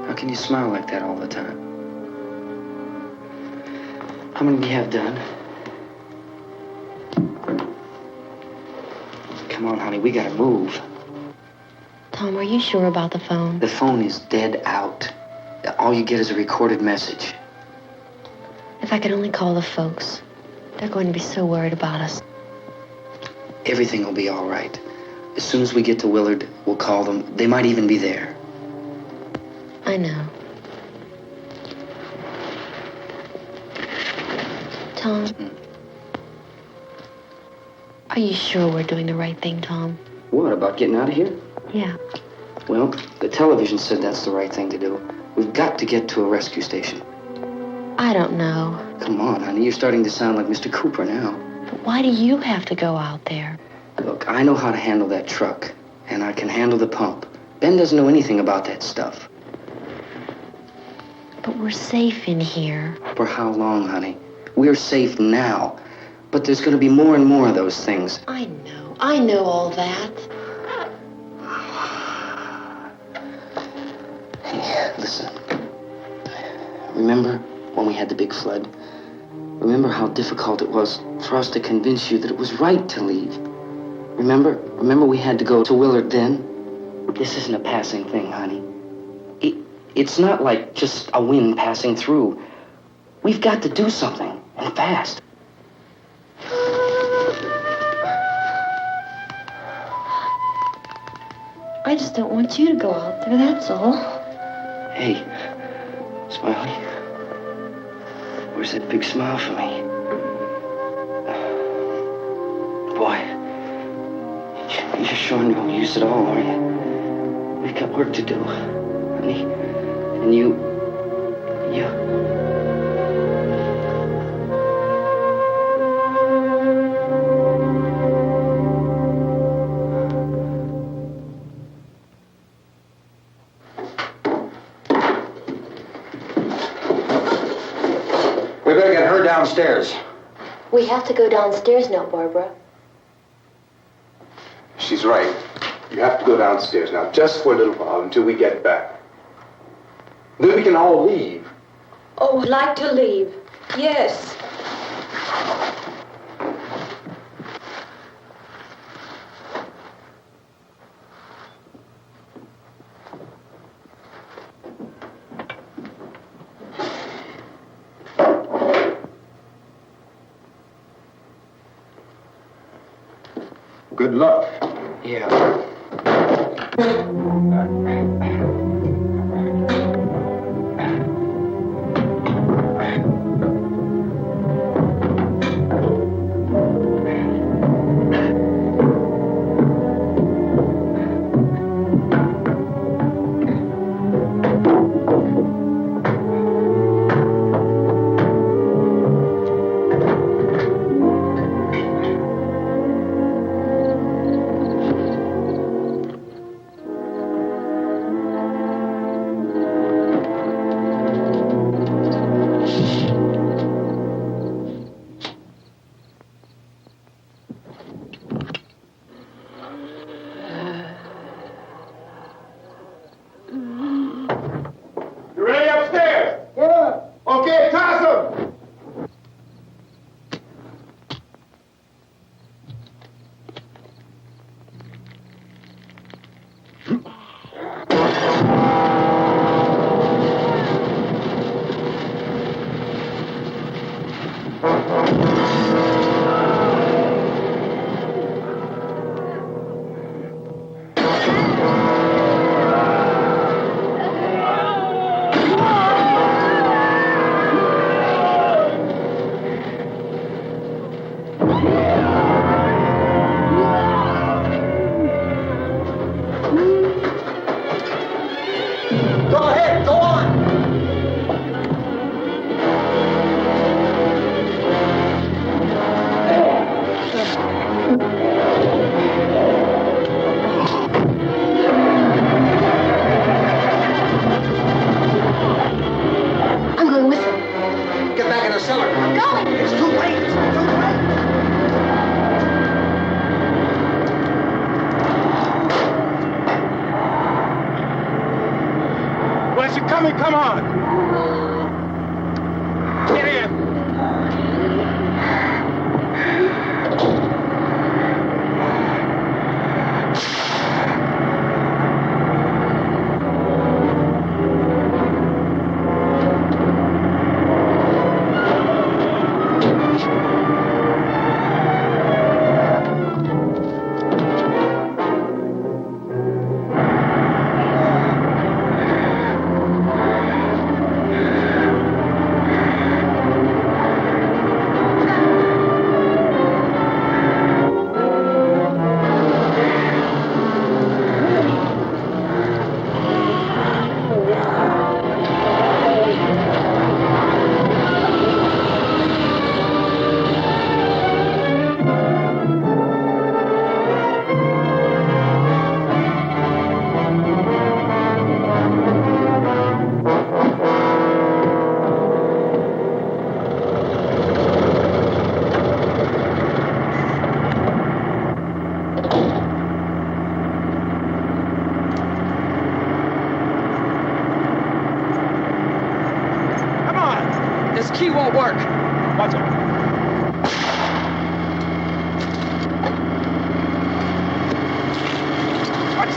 How can you smile like that all the time? How many do you have done? Come on, honey, we gotta move. Tom, are you sure about the phone? The phone is dead out. All you get is a recorded message. If I could only call the folks. They're going to be so worried about us. Everything will be all right. As soon as we get to Willard, we'll call them. They might even be there. I know. Tom? Are you sure we're doing the right thing, Tom? What, about getting out of here? Yeah. Well, the television said that's the right thing to do. We've got to get to a rescue station. I don't know. Come on, honey. You're starting to sound like Mr. Cooper now. But why do you have to go out there? Look, I know how to handle that truck, and I can handle the pump. Ben doesn't know anything about that stuff. But we're safe in here. For how long, honey? We're safe now. But there's going to be more and more of those things. I know. I know all that. Hey, listen. Remember when we had the big flood? Remember how difficult it was for us to convince you that it was right to leave? Remember we had to go to Willard then? This isn't a passing thing, honey. It's not like just a wind passing through. We've got to do something, and fast. I just don't want you to go out there, that's all. Hey, Smiley. Where's that big smile for me? Boy, you're sure no use at all, are you? We've got work to do, honey. And you... We better get her downstairs. We have to go downstairs now, Barbara. She's right. You have to go downstairs now, just for a little while, until we get back. Then we can all leave. Oh, I'd like to leave. Yes. Good luck. Yeah. Come on! Get in!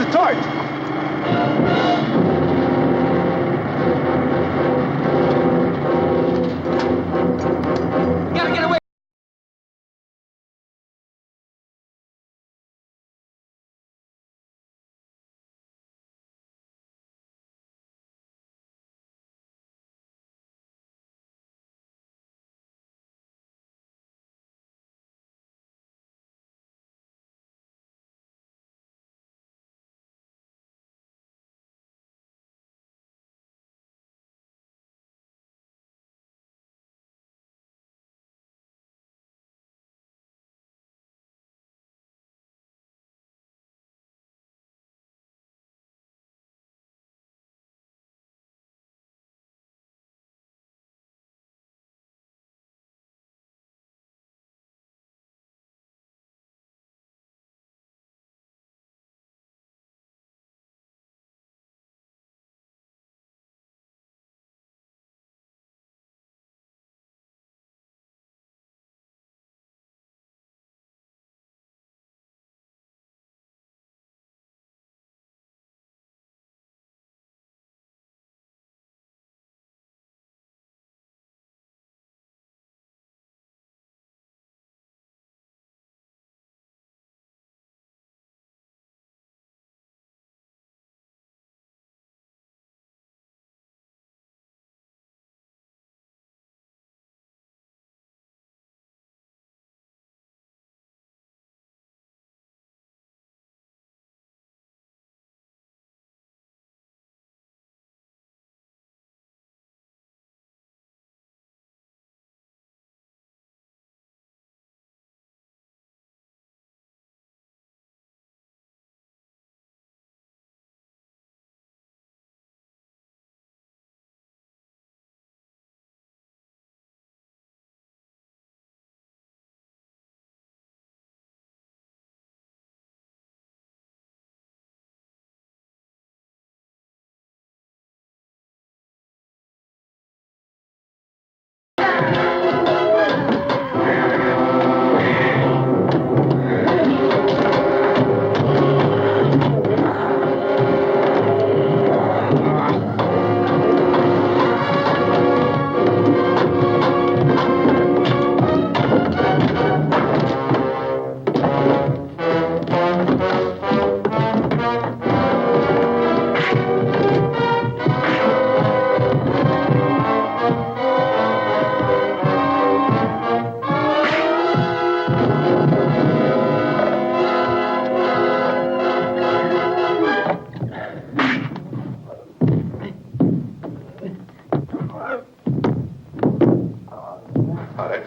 It's a torch! Gotta get away!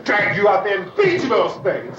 Drag you out there and feed you those things.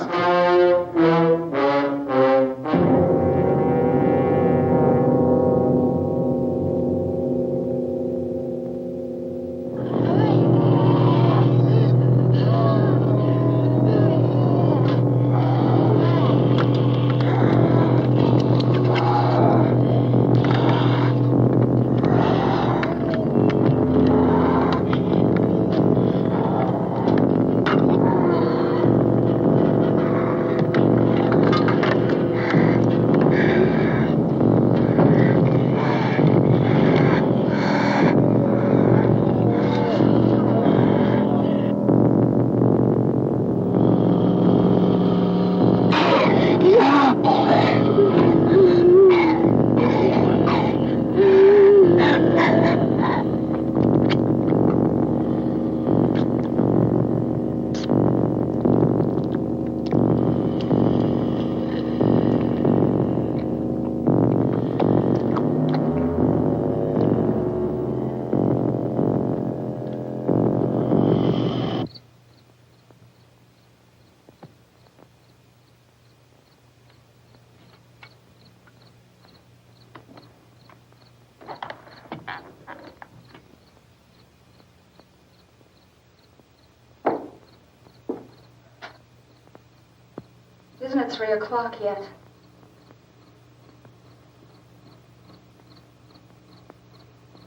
Isn't it 3 o'clock yet?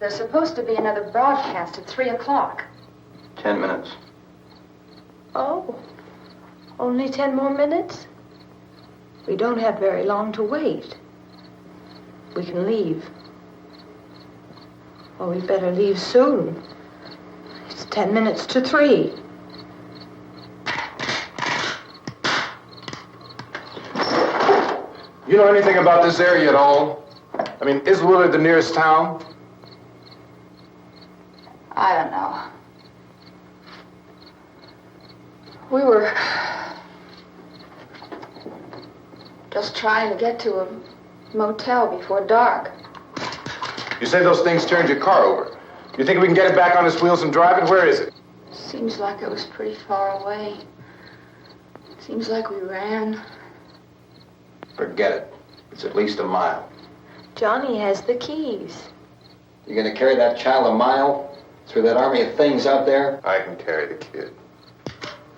There's supposed to be another broadcast at 3 o'clock. 10 minutes. Oh, only 10 more minutes? We don't have very long to wait. we can leave. Well, we'd better leave soon. It's 10 minutes to 3. You know anything about this area at all? I mean, is Willard the nearest town? I don't know. We were just trying to get to a motel before dark. You say those things turned your car over. You think we can get it back on its wheels and drive it? Where is it? Seems like it was pretty far away. Seems like we ran. Forget it. It's at least a mile. Johnny has the keys. You gonna carry that child a mile through that army of things out there? I can carry the kid.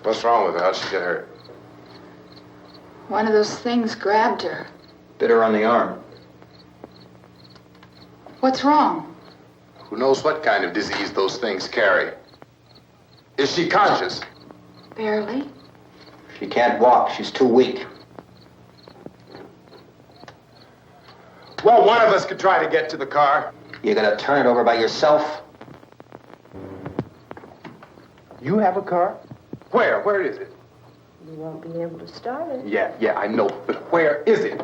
What's wrong with her? How'd she get hurt? One of those things grabbed her. Bit her on the arm. What's wrong? Who knows what kind of disease those things carry? Is she conscious? Barely. She can't walk. She's too weak. Well, one of us could try to get to the car. You gonna turn it over by yourself? You have a car? Where? Where is it? You won't be able to start it. Yeah, I know. But where is it?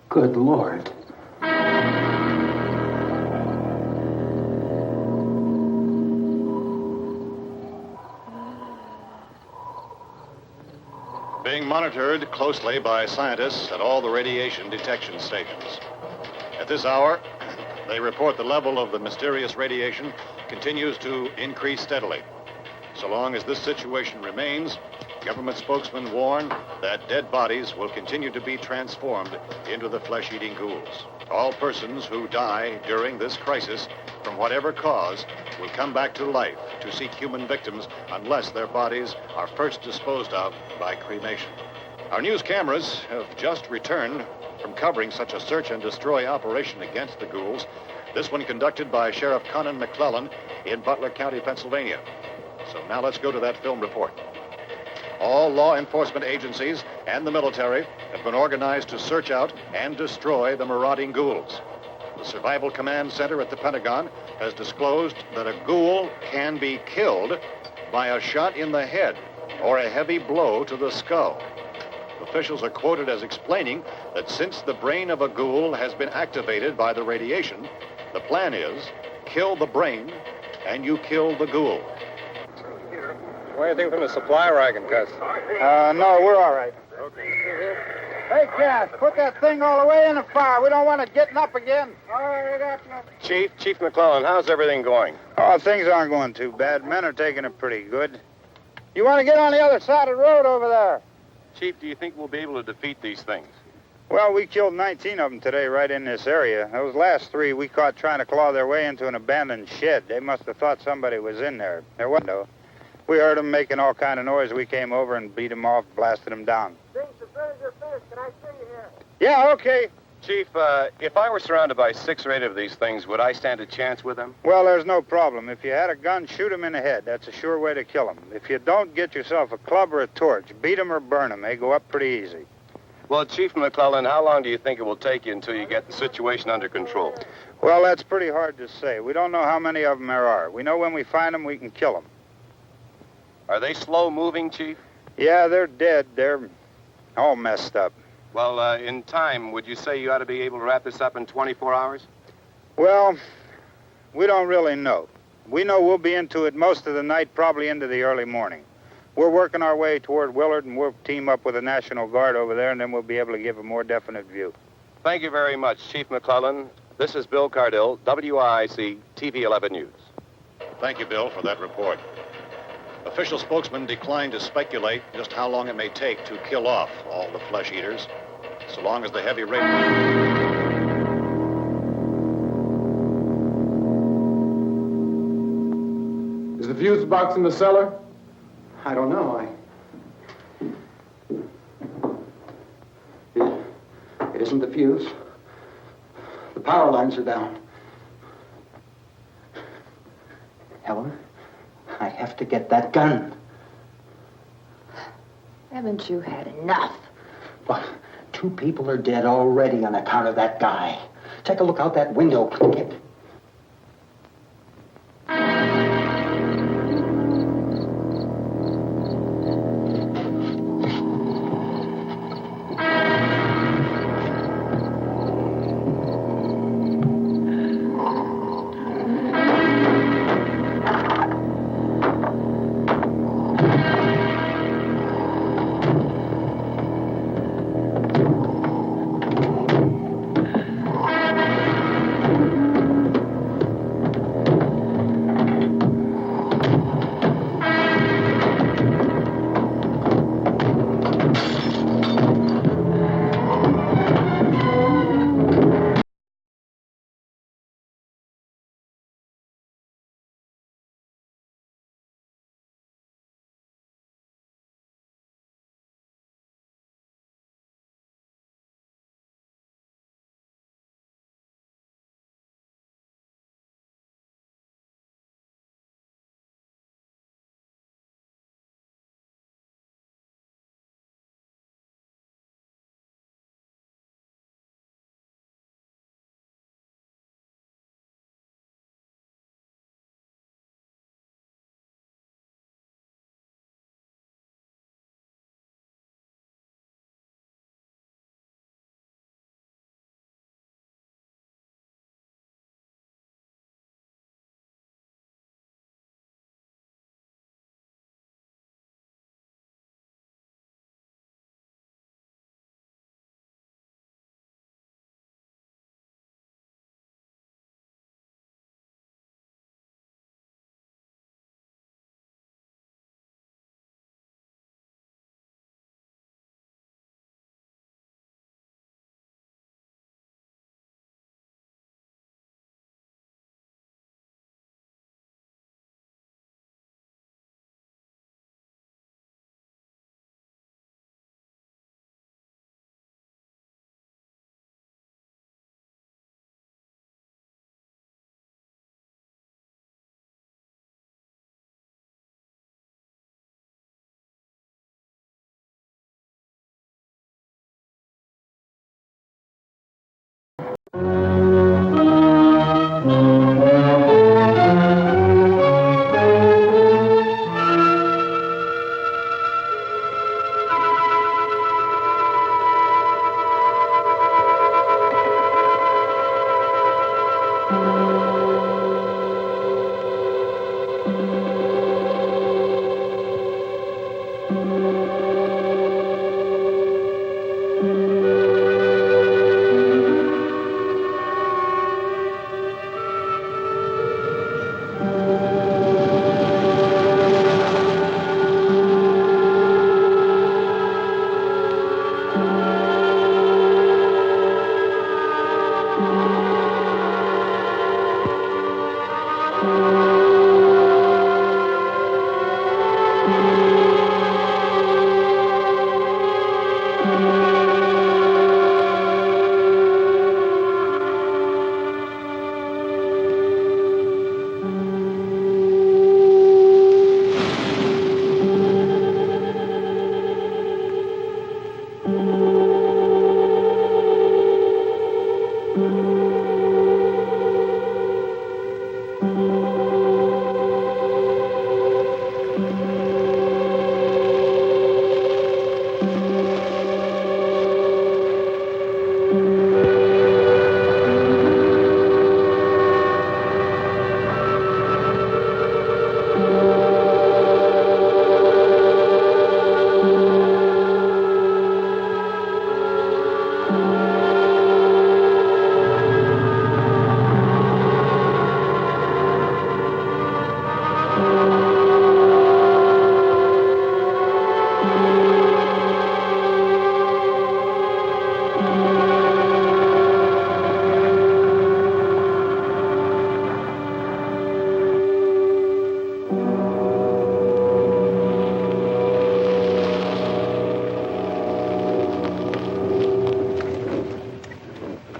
Good Lord. Being monitored closely by scientists at all the radiation detection stations. At this hour, they report the level of the mysterious radiation continues to increase steadily. So long as this situation remains, government spokesmen warn that dead bodies will continue to be transformed into the flesh-eating ghouls. All persons who die during this crisis, from whatever cause, will come back to life to seek human victims unless their bodies are first disposed of by cremation. Our news cameras have just returned from covering such a search and destroy operation against the ghouls, this one conducted by Sheriff Conan McClellan in Butler County, Pennsylvania. So now let's go to that film report. All law enforcement agencies and the military have been organized to search out and destroy the marauding ghouls. The Survival Command Center at the Pentagon has disclosed that a ghoul can be killed by a shot in the head or a heavy blow to the skull. Officials are quoted as explaining that since the brain of a ghoul has been activated by the radiation, the plan is kill the brain and you kill the ghoul. Anything from the supply wagon, Gus? No, we're all right. Okay. Hey, Cass, put that thing all the way in the fire. We don't want it getting up again. All right, Chief McClellan, how's everything going? Oh, things aren't going too bad. Men are taking it pretty good. You want to get on the other side of the road over there? Chief, do you think we'll be able to defeat these things? Well, we killed 19 of them today right in this area. Those last 3 we caught trying to claw their way into an abandoned shed. They must have thought somebody was in there. There wasn't, though. We heard them making all kind of noise. We came over and beat them off, blasted them down. Can I see you here? Yeah, okay. Chief, if I were surrounded by 6 or 8 of these things, would I stand a chance with them? Well, there's no problem. If you had a gun, shoot them in the head. That's a sure way to kill them. If you don't, get yourself a club or a torch. Beat them or burn them. They go up pretty easy. Well, Chief McClellan, how long do you think it will take you until you get the situation under control? Well, that's pretty hard to say. We don't know how many of them there are. We know when we find them, we can kill them. Are they slow-moving, Chief? Yeah, they're dead. They're all messed up. Well, in time, would you say you ought to be able to wrap this up in 24 hours? Well, we don't really know. We know we'll be into it most of the night, probably into the early morning. We're working our way toward Willard, and we'll team up with the National Guard over there, and then we'll be able to give a more definite view. Thank you very much, Chief McClellan. This is Bill Cardill, WIC TV 11 News. Thank you, Bill, for that report. Official spokesmen declined to speculate just how long it may take to kill off all the flesh eaters, so long as the heavy rate... Is the fuse box in the cellar? I don't know. It isn't the fuse. The power lines are down. Helen, I have to get that gun. Haven't you had enough? Well, 2 people are dead already on account of that guy. Take a look out that window.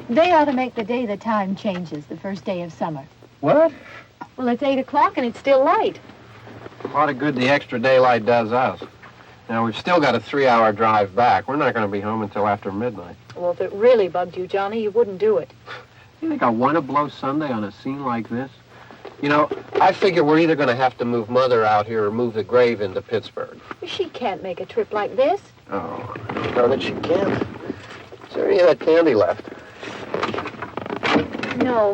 They ought to make the day the time changes, the first day of summer. What? Well, it's 8 o'clock and it's still light. A lot of good the extra daylight does us. Now, we've still got a 3-hour drive back. We're not going to be home until after midnight. Well, if it really bugged you, Johnny, you wouldn't do it. You think I want to blow Sunday on a scene like this? You know, I figure we're either going to have to move Mother out here or move the grave into Pittsburgh. She can't make a trip like this. Oh, I don't know that she can. Is there any of that candy left? No.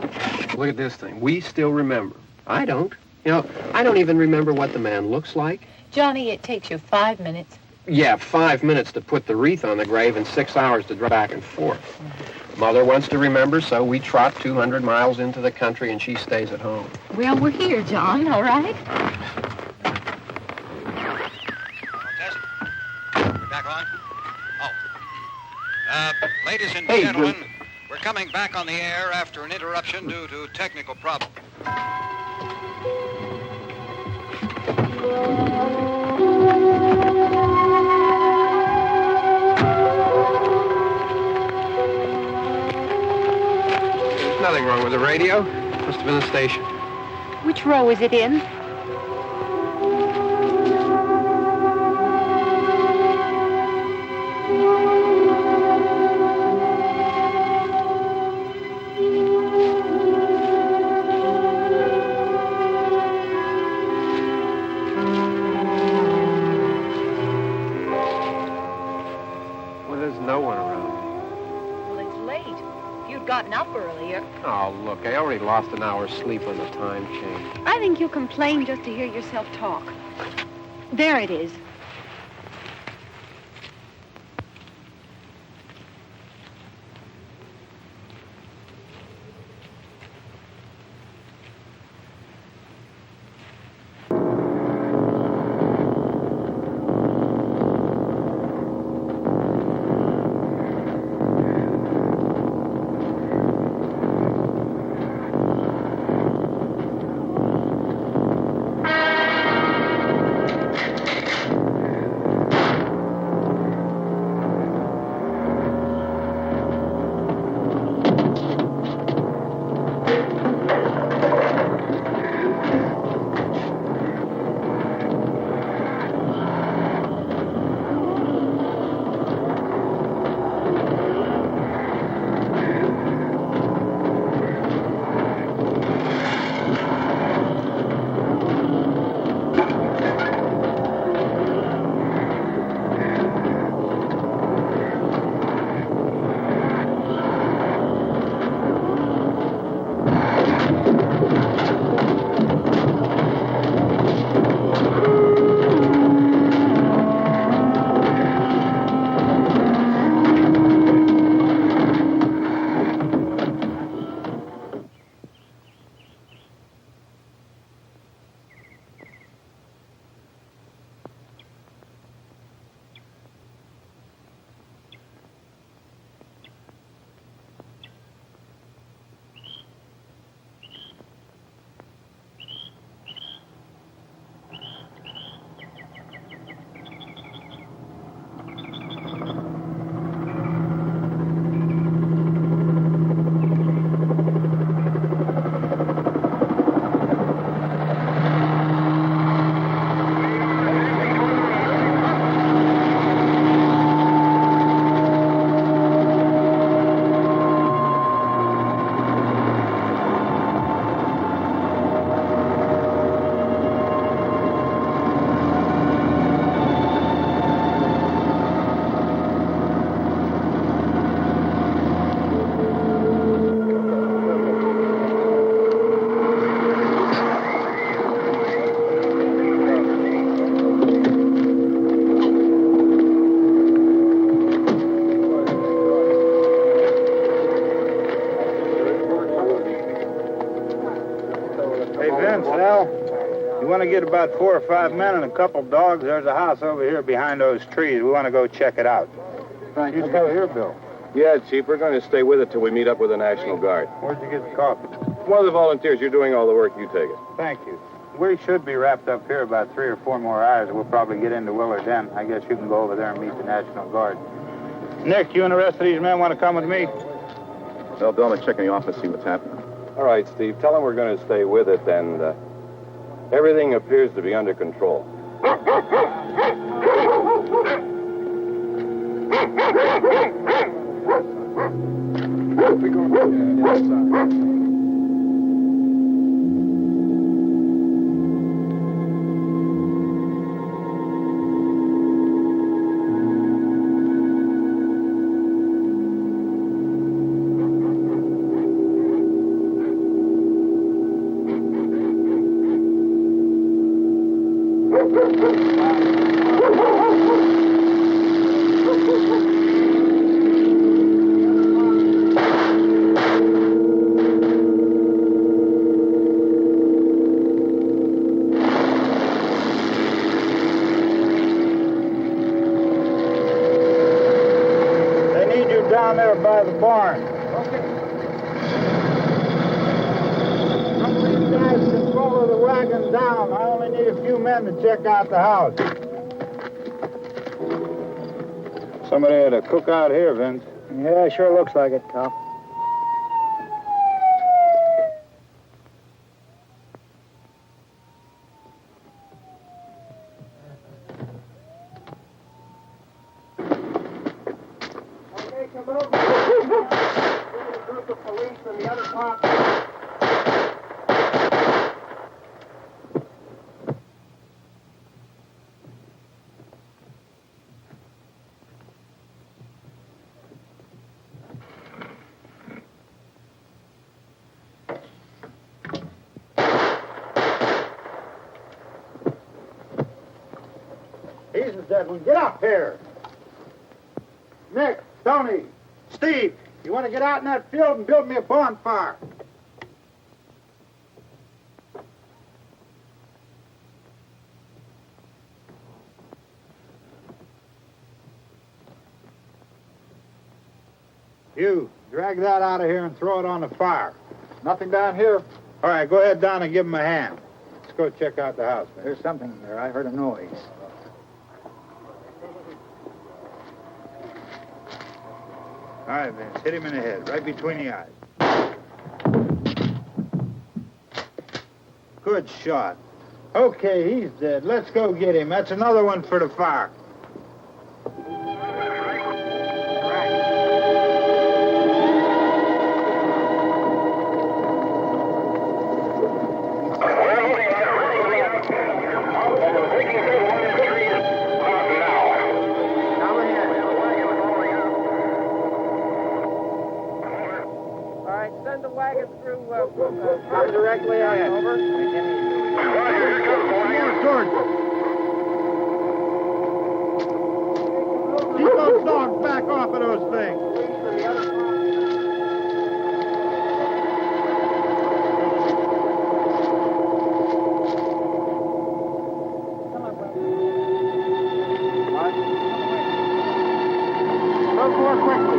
Look at this thing. We still remember. I don't. You know, I don't even remember what the man looks like. Johnny, it takes you 5 minutes. Yeah, 5 minutes to put the wreath on the grave and 6 hours to drive back and forth. Mother wants to remember, so we trot 200 miles into the country and she stays at home. Well, we're here, John, all right? Test. We're back on? Oh. Ladies and Hey, gentlemen, we're coming back on the air after an interruption due to technical problems. There's nothing wrong with the radio. Must have been the station. Which row is it in? Well, there's no one around. Well, it's late. If you'd gotten up earlier. Oh, look, I already lost an hour's sleep on the time change. I think you complain just to hear yourself talk. There it is. You want to get about 4 or 5 men and a couple dogs? There's a house over here behind those trees. We want to go check it out. Thank you. Go here, Bill. Yeah, Chief, we're going to stay with it till we meet up with the National Guard. Where'd you get the coffee? One of the volunteers, you're doing all the work, you take it. Thank you. We should be wrapped up here about 3 or 4 more hours. We'll probably get into Willard Den. I guess you can go over there and meet the National Guard. Nick, you and the rest of these men want to come with me? Well, Bill, I'm going to check in the office, see what's happening. All right, Steve, tell him we're going to stay with it, and everything appears to be under control. We're going to the outside. Down there by the barn. Okay. Some of these guys can follow the wagon down. I only need a few men to check out the house. Somebody had a cookout here, Vince. Yeah, sure looks like it, Cop. Jesus, Edwin, get up here. Nick, Tony, Steve, you want to get out in that field and build me a bonfire? You, drag that out of here and throw it on the fire. Nothing down here? All right, go ahead down and give him a hand. Let's go check out the house, man. There's something there. I heard a noise. All right, Vince, hit him in the head, right between the eyes. Good shot. Okay, he's dead. Let's go get him. That's another one for the fire. Directly ahead. Over. Keep those dogs back off of those things. Move more quickly.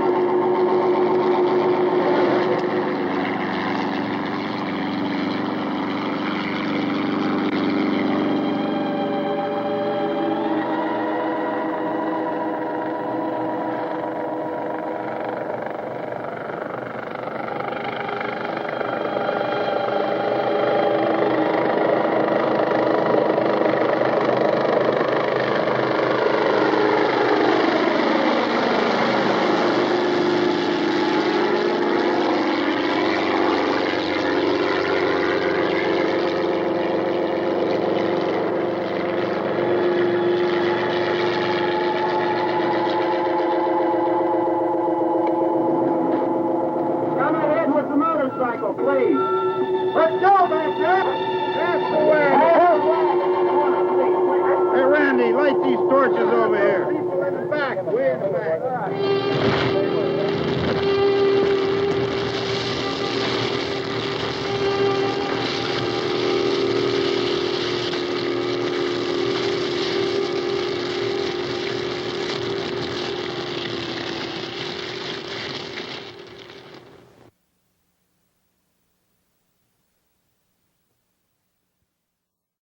Hey, Randy, light these torches over here. People in the back, way in the back.